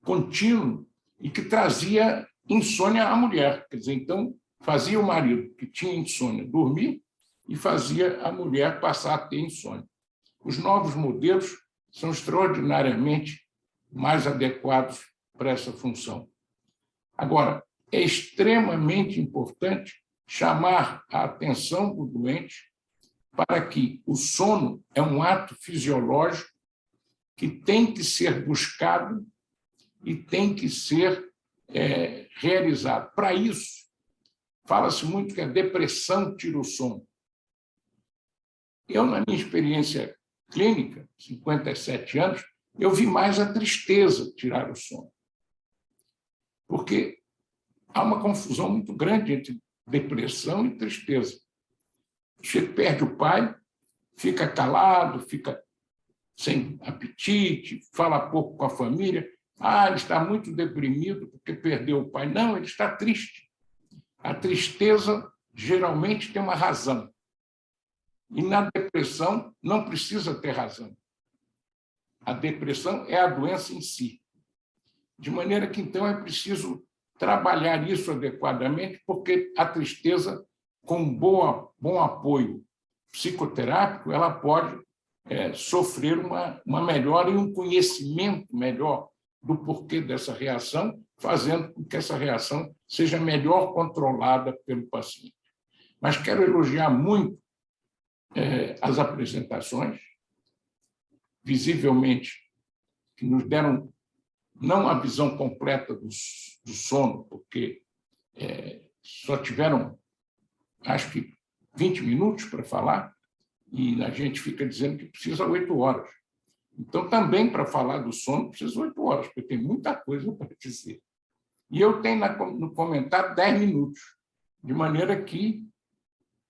contínuo e que trazia insônia à mulher. Quer dizer, então, fazia o marido que tinha insônia dormir e fazia a mulher passar a ter insônia. Os novos modelos são extraordinariamente mais adequados para essa função. Agora, é extremamente importante chamar a atenção do doente para que o sono é um ato fisiológico que tem que ser buscado e tem que ser realizado. Para isso, fala-se muito que a depressão tira o sono. Eu, na minha experiência clínica, 57 anos, eu vi mais a tristeza tirar o sono. Porque há uma confusão muito grande entre depressão e tristeza. Você perde o pai, fica calado, fica sem apetite, fala pouco com a família. Ele está muito deprimido porque perdeu o pai. Não, ele está triste. A tristeza geralmente tem uma razão. E na depressão não precisa ter razão. A depressão é a doença em si. De maneira que, então, é preciso trabalhar isso adequadamente, porque a tristeza, com bom apoio psicoterápico, ela pode sofrer uma melhora e um conhecimento melhor do porquê dessa reação, fazendo com que essa reação seja melhor controlada pelo paciente. Mas quero elogiar muito as apresentações, visivelmente, que nos deram não a visão completa do sono, porque só tiveram, acho que, 20 minutos para falar, e a gente fica dizendo que precisa 8 horas. Então, também, para falar do sono, precisa 8 horas, porque tem muita coisa para dizer. E eu tenho no comentário 10 minutos, de maneira que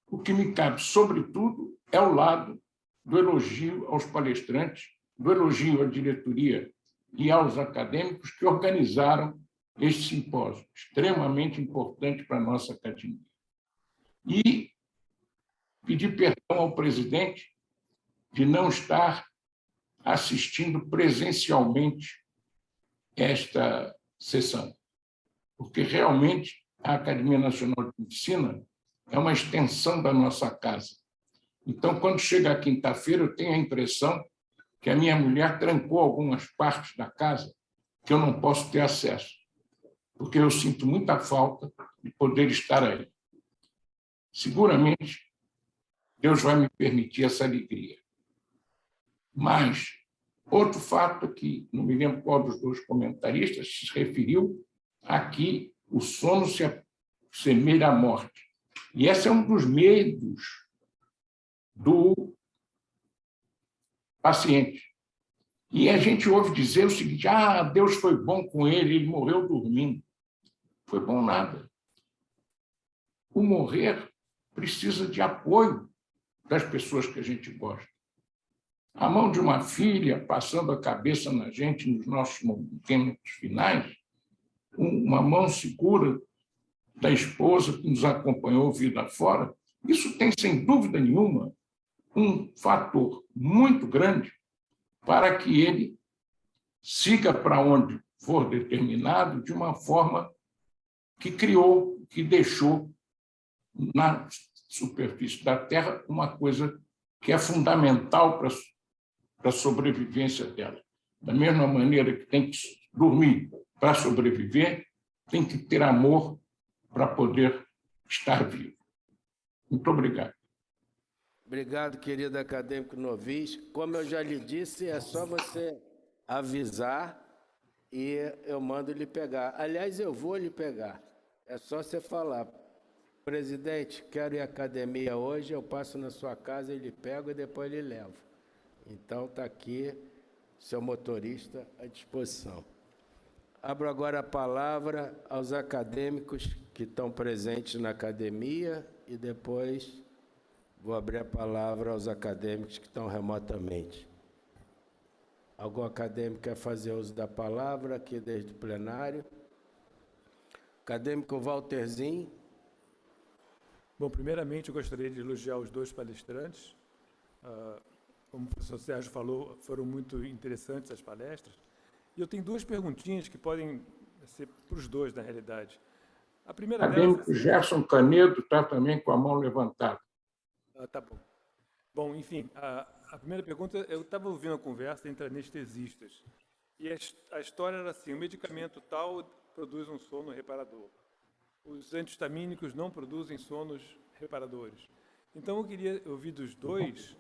o que me cabe, sobretudo, é o lado do elogio aos palestrantes, do elogio à diretoria e aos acadêmicos que organizaram este simpósio, extremamente importante para a nossa academia. E pedir perdão ao presidente de não estar assistindo presencialmente esta sessão, porque realmente a Academia Nacional de Medicina é uma extensão da nossa casa. Então, quando chega a quinta-feira, eu tenho a impressão que a minha mulher trancou algumas partes da casa que eu não posso ter acesso, porque eu sinto muita falta de poder estar aí. Seguramente, Deus vai me permitir essa alegria. Mas, outro fato que, não me lembro qual dos dois comentaristas, se referiu a que o sono se assemelha à morte. E esse é um dos medos do paciente. E a gente ouve dizer o seguinte: Deus foi bom com ele morreu dormindo. Foi bom nada. O morrer precisa de apoio das pessoas que a gente gosta. A mão de uma filha passando a cabeça na gente nos nossos momentos finais, uma mão segura da esposa que nos acompanhou vida fora, isso tem, sem dúvida nenhuma, um fator muito grande para que ele siga para onde for determinado de uma forma que criou, que deixou na superfície da Terra uma coisa que é fundamental para a sobrevivência dela. Da mesma maneira que tem que dormir para sobreviver, tem que ter amor para poder estar vivo. Muito obrigado. Obrigado, querido acadêmico Novis. Como eu já lhe disse, é só você avisar e eu mando lhe pegar. Aliás, eu vou lhe pegar. É só você falar: presidente, quero ir à academia hoje, eu passo na sua casa, eu lhe pego e depois lhe levo. Então, está aqui seu motorista à disposição. Abro agora a palavra aos acadêmicos que estão presentes na academia e depois vou abrir a palavra aos acadêmicos que estão remotamente. Algum acadêmico quer fazer uso da palavra aqui desde o plenário? Acadêmico Walterzinho. Bom, primeiramente, eu gostaria de elogiar os dois palestrantes. Como o professor Sérgio falou, foram muito interessantes as palestras. E eu tenho duas perguntinhas que podem Vai ser para os dois, na realidade. A primeira O acadêmico delas... Gerson Canedo está também com a mão levantada. Tá bom. Bom, enfim, a primeira pergunta, eu estava ouvindo a conversa entre anestesistas, e a história era assim: o medicamento tal produz um sono reparador. Os antihistamínicos não produzem sonos reparadores. Então, eu queria ouvir dos dois,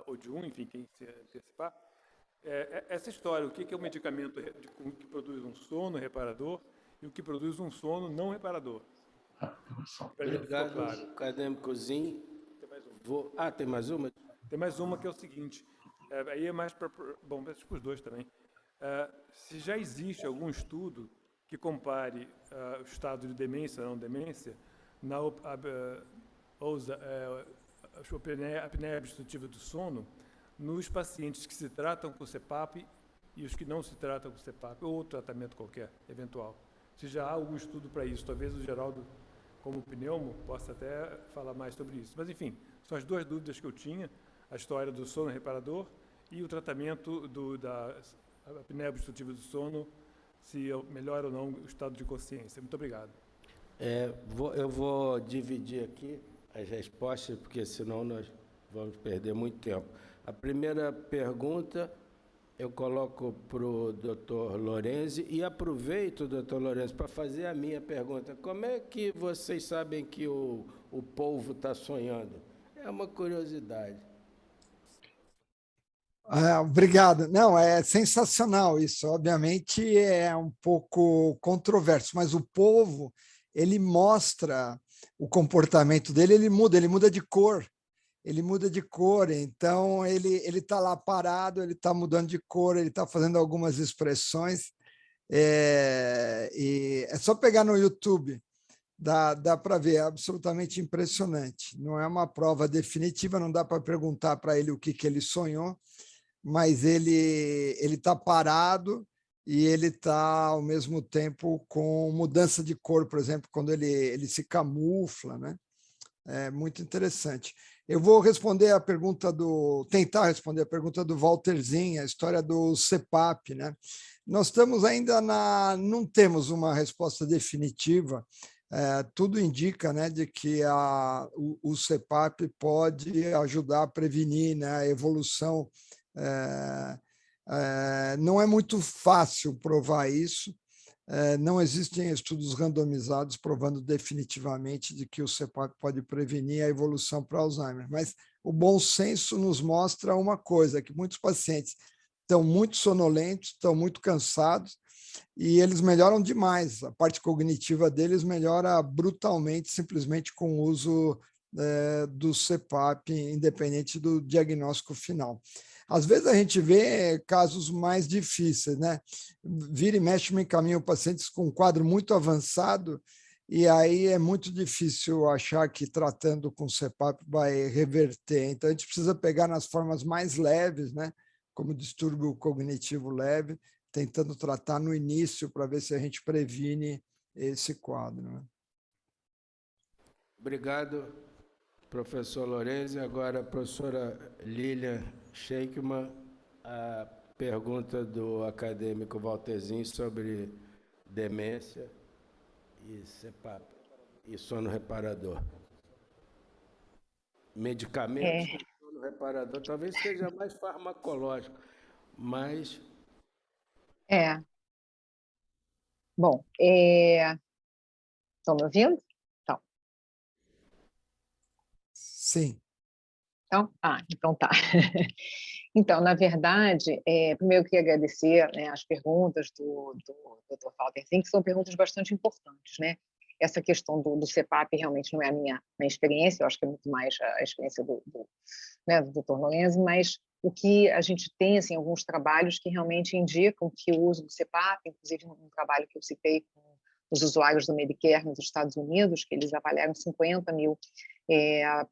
ou de um, enfim, quem se antecipar, essa história, o que é o medicamento que produz um sono reparador e o que produz um sono não reparador. Para mim, ficou Obrigado, claro. acadêmicozinho. Tem mais uma. Tem mais uma? Tem mais uma que é o seguinte, aí é mais para... Bom, para os dois também. Se já existe algum estudo que compare o estado de demência ou não demência na apneia obstrutiva do sono nos pacientes que se tratam com CPAP e os que não se tratam com CPAP, ou outro tratamento qualquer, eventual. Se já há algum estudo para isso, talvez o Geraldo, como pneumo, possa até falar mais sobre isso. Mas, enfim, são as duas dúvidas que eu tinha, a história do sono reparador e o tratamento da apneia obstrutiva do sono, se melhora ou não o estado de consciência. Muito obrigado. Eu vou dividir aqui as respostas, porque senão nós vamos perder muito tempo. A primeira pergunta eu coloco para o doutor Lorenzi e aproveito, doutor Lorenzi, para fazer a minha pergunta. Como é que vocês sabem que o polvo está sonhando? É uma curiosidade. Obrigado. Não, é sensacional isso. Obviamente é um pouco controverso, mas o polvo, ele mostra o comportamento dele, ele muda de cor. Ele muda de cor, então ele está lá parado, ele está mudando de cor, ele está fazendo algumas expressões. E é só pegar no YouTube, dá para ver, é absolutamente impressionante. Não é uma prova definitiva, não dá para perguntar para ele o que ele sonhou, mas ele está parado e ele está, ao mesmo tempo, com mudança de cor, por exemplo, quando ele se camufla, né? É muito interessante. Eu vou responder a pergunta tentar responder a pergunta do Walterzinho, a história do CPAP, né? Nós estamos ainda não temos uma resposta definitiva. Tudo indica, né, de que o CPAP pode ajudar a prevenir, né, a evolução. Não é muito fácil provar isso. Não existem estudos randomizados provando definitivamente de que o CPAP pode prevenir a evolução para Alzheimer, mas o bom senso nos mostra uma coisa, que muitos pacientes estão muito sonolentos, estão muito cansados, e eles melhoram demais. A parte cognitiva deles melhora brutalmente, simplesmente com o uso do CPAP, independente do diagnóstico final. Às vezes a gente vê casos mais difíceis, né? Vira e mexe, me encaminham pacientes com um quadro muito avançado, e aí é muito difícil achar que tratando com CPAP vai reverter. Então, a gente precisa pegar nas formas mais leves, né? Como distúrbio cognitivo leve, tentando tratar no início para ver se a gente previne esse quadro, né? Obrigado, professor Lorenzi. Agora, a professora Lilian Sheinkman, a pergunta do acadêmico Walterzinho sobre demência e CPAP e sono reparador. Medicamentos de sono reparador talvez seja mais farmacológico, mas... Bom, estão me ouvindo? Sim. Então tá. Então, na verdade, primeiro eu queria agradecer, né, as perguntas do Dr. Walterzinho, que são perguntas bastante importantes, né? Essa questão do CPAP realmente não é a minha experiência, eu acho que é muito mais a experiência do Dr. Lorenzi, mas o que a gente tem, assim, alguns trabalhos que realmente indicam que o uso do CPAP, inclusive um trabalho que eu citei com os usuários do Medicare nos Estados Unidos, que eles avaliaram 50 mil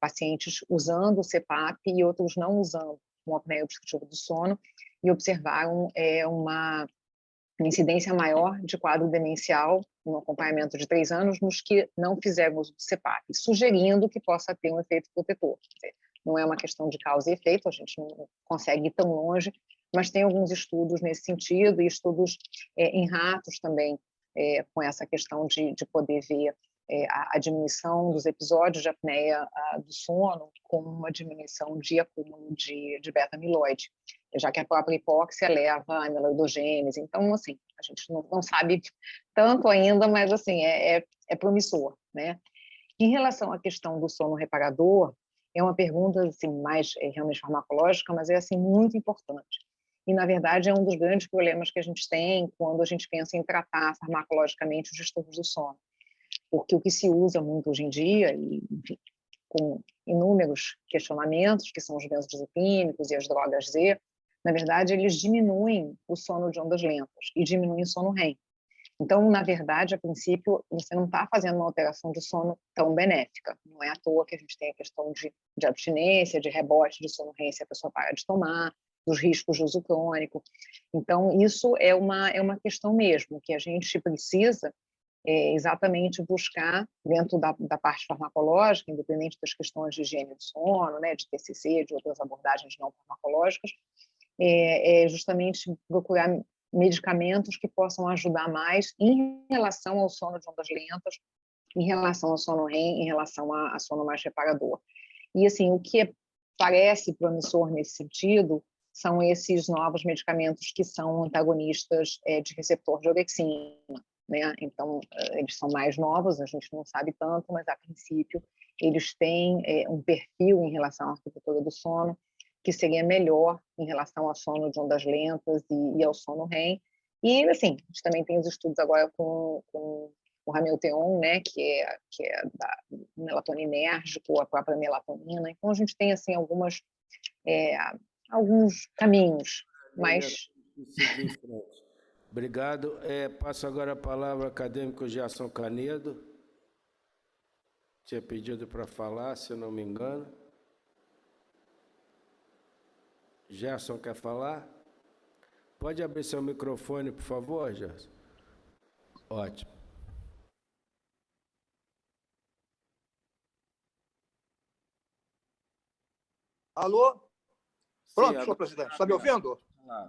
pacientes usando o CPAP e outros não usando, com apneia obstrutiva do sono, e observaram uma incidência maior de quadro demencial no acompanhamento de 3 anos nos que não fizeram uso do CPAP, sugerindo que possa ter um efeito protetor. Quer dizer, não é uma questão de causa e efeito, a gente não consegue ir tão longe, mas tem alguns estudos nesse sentido, e estudos em ratos também, com essa questão de poder ver a diminuição dos episódios de apneia do sono com uma diminuição de acúmulo de beta-amiloide, já que a própria hipóxia leva à amiloidogênese. Então, assim, a gente não sabe tanto ainda, mas, assim, é promissor, né? Em relação à questão do sono reparador, é uma pergunta, assim, mais realmente farmacológica, mas é, assim, muito importante. E, na verdade, é um dos grandes problemas que a gente tem quando a gente pensa em tratar farmacologicamente os distúrbios do sono. Porque o que se usa muito hoje em dia, e, enfim, com inúmeros questionamentos, que são os benzodiazepínicos e as drogas Z, na verdade, eles diminuem o sono de ondas lentas e diminuem o sono REM. Então, na verdade, a princípio, você não está fazendo uma alteração de sono tão benéfica. Não é à toa que a gente tem a questão de abstinência, de rebote de sono REM se a pessoa para de tomar, dos riscos de uso crônico. Então, isso é uma questão mesmo, que a gente precisa exatamente buscar, dentro da parte farmacológica, independente das questões de higiene do sono, né, de TCC, de outras abordagens não farmacológicas, justamente procurar medicamentos que possam ajudar mais em relação ao sono de ondas lentas, em relação ao sono REM, em relação a sono mais reparador. E, assim, o que parece promissor nesse sentido são esses novos medicamentos que são antagonistas de receptor de orexina, né? Então, eles são mais novos, a gente não sabe tanto, mas, a princípio, eles têm um perfil em relação à arquitetura do sono que seria melhor em relação ao sono de ondas lentas e ao sono REM. E, assim, a gente também tem os estudos agora com o Ramelteon, né, que é da melatoninérgico, a própria melatonina. Então, a gente tem, assim, alguns caminhos, mas... Seguir em frente. Obrigado. Passo agora a palavra ao acadêmico Gerson Canedo. Tinha pedido para falar, se eu não me engano. Gerson quer falar? Pode abrir seu microfone, por favor, Gerson? Ótimo. Alô? Pronto, Sim, senhor presidente. Está me ouvindo?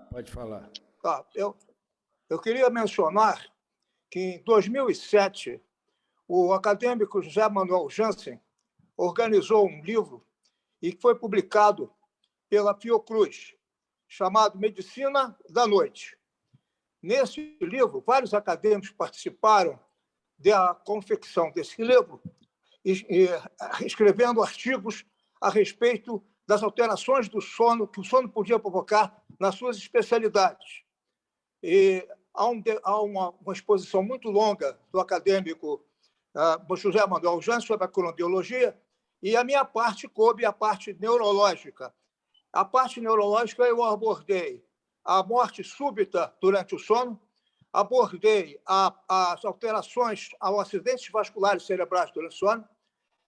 pode falar. Tá. Eu queria mencionar que, em 2007, o acadêmico José Manuel Jansen organizou um livro e que foi publicado pela Fiocruz, chamado Medicina da Noite. Nesse livro, vários acadêmicos participaram da confecção desse livro, escrevendo artigos a respeito das alterações do sono que o sono podia provocar nas suas especialidades. E há uma exposição muito longa do acadêmico José Manuel Jansen sobre a cronobiologia, e a minha parte coube a parte neurológica. A parte neurológica eu abordei a morte súbita durante o sono, abordei as alterações aos acidentes vasculares cerebrais durante o sono,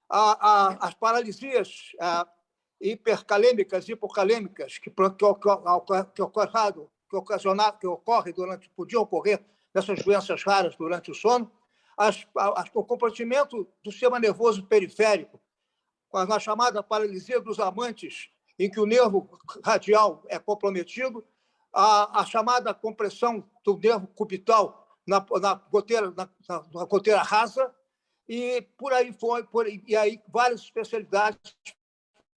as paralisias hipercalêmicas, hipocalêmicas podiam ocorrer nessas doenças raras durante o sono, o comprometimento do sistema nervoso periférico, com a chamada paralisia dos amantes, em que o nervo radial é comprometido, a chamada compressão do nervo cubital na goteira rasa, e por aí foi, e aí várias especialidades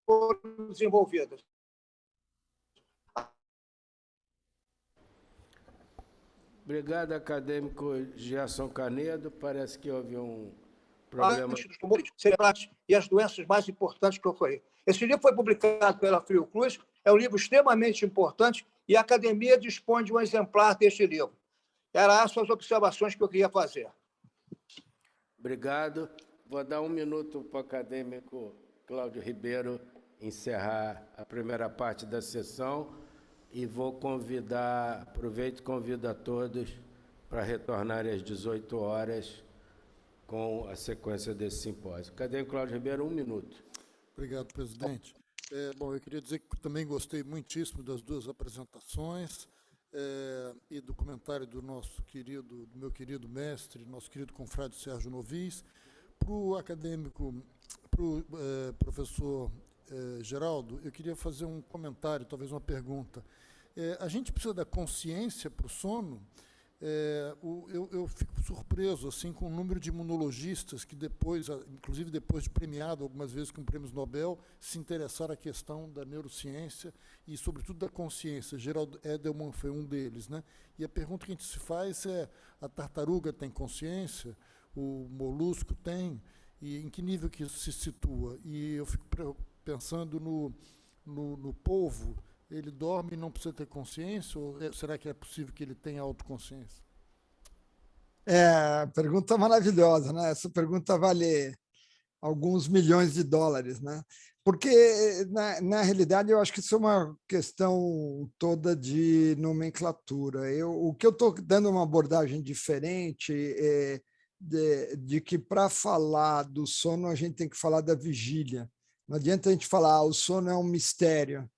foram desenvolvidas. Obrigado, acadêmico Gerson Canedo. Parece que houve um problema. Dos tumores cerebrais e as doenças mais importantes que ocorreram. Esse livro foi publicado pela Fiocruz, é um livro extremamente importante e a academia dispõe de um exemplar deste livro. Eram essas as observações que eu queria fazer. Obrigado. Vou dar 1 minuto para o acadêmico Cláudio Ribeiro encerrar a primeira parte da sessão e vou convidar, aproveito e convido a todos para retornarem às 18 horas com a sequência desse simpósio. Acadêmico Cláudio Ribeiro, 1 minuto. Obrigado, presidente. Bom, eu queria dizer que também gostei muitíssimo das duas apresentações e do comentário do meu querido mestre, nosso querido confrade Sérgio Novis. Para o acadêmico, para o professor Geraldo, eu queria fazer um comentário, talvez uma pergunta. A gente precisa da consciência para o sono, Eu fico surpreso assim, com o número de imunologistas que depois, inclusive depois de premiado algumas vezes com prêmios Nobel, se interessaram a questão da neurociência e, sobretudo, da consciência. Gerald Edelman foi um deles, né? E a pergunta que a gente se faz é: a tartaruga tem consciência? O molusco tem? E em que nível que isso se situa? E eu fico pensando no polvo. Ele dorme e não precisa ter consciência? Ou será que é possível que ele tenha autoconsciência? Pergunta maravilhosa, né? Essa pergunta vale alguns milhões de dólares, né? Porque, na realidade, eu acho que isso é uma questão toda de nomenclatura. O que eu estou dando uma abordagem diferente é de que, para falar do sono, a gente tem que falar da vigília. Não adianta a gente falar o sono é um mistério.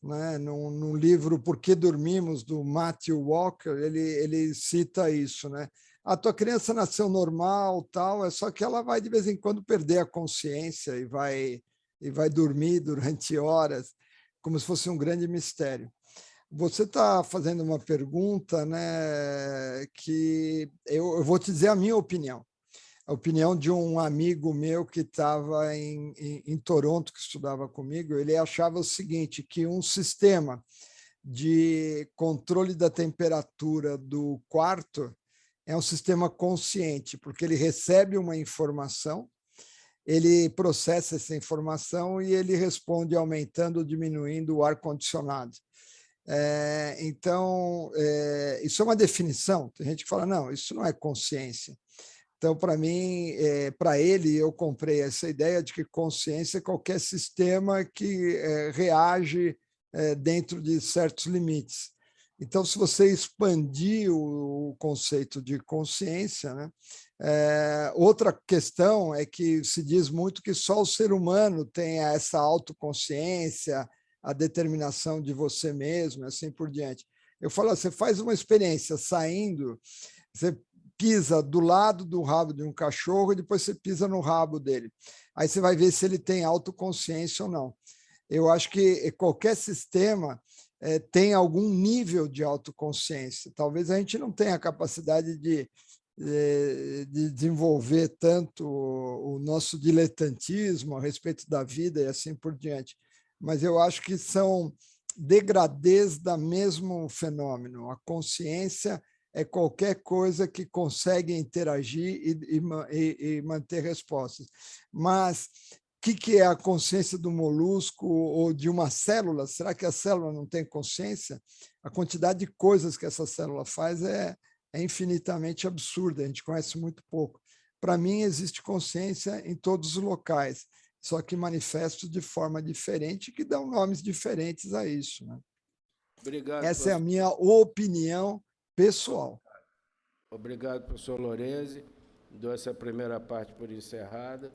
Né? Num livro Por que Dormimos, do Matthew Walker, ele cita isso. Né? A tua criança nasceu normal, tal, é só que ela vai, de vez em quando, perder a consciência e vai dormir durante horas, como se fosse um grande mistério. Você está fazendo uma pergunta, né, que eu vou te dizer a minha opinião. A opinião de um amigo meu que estava em Toronto, que estudava comigo. Ele achava o seguinte, que um sistema de controle da temperatura do quarto é um sistema consciente, porque ele recebe uma informação, ele processa essa informação e ele responde aumentando ou diminuindo o ar-condicionado. Então, isso é uma definição. Tem gente que fala, não, isso não é consciência. Então, para mim, para ele, eu comprei essa ideia de que consciência é qualquer sistema que reage dentro de certos limites. Então, se você expandir o conceito de consciência, né, outra questão é que se diz muito que só o ser humano tem essa autoconsciência, a determinação de você mesmo, assim por diante. Eu falo, você faz uma experiência saindo, você pisa do lado do rabo de um cachorro e depois você pisa no rabo dele. Aí você vai ver se ele tem autoconsciência ou não. Eu acho que qualquer sistema tem algum nível de autoconsciência. Talvez a gente não tenha a capacidade de desenvolver tanto o nosso diletantismo a respeito da vida e assim por diante. Mas eu acho que são degradês do mesmo fenômeno. A consciência é qualquer coisa que consegue interagir e manter respostas. Mas o que é a consciência do molusco ou de uma célula? Será que a célula não tem consciência? A quantidade de coisas que essa célula faz é infinitamente absurda, a gente conhece muito pouco. Para mim, existe consciência em todos os locais, só que manifestos de forma diferente, que dão nomes diferentes a isso. Né? Obrigado. Essa é a minha opinião pessoal. Obrigado, professor Lorenzi. Dou essa primeira parte por encerrada.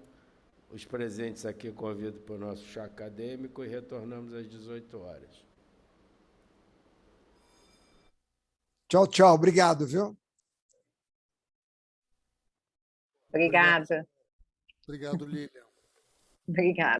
Os presentes aqui convido para o nosso chá acadêmico e retornamos às 18 horas. Tchau, tchau. Obrigado, viu? Obrigada. Obrigado, Lilian. Obrigada.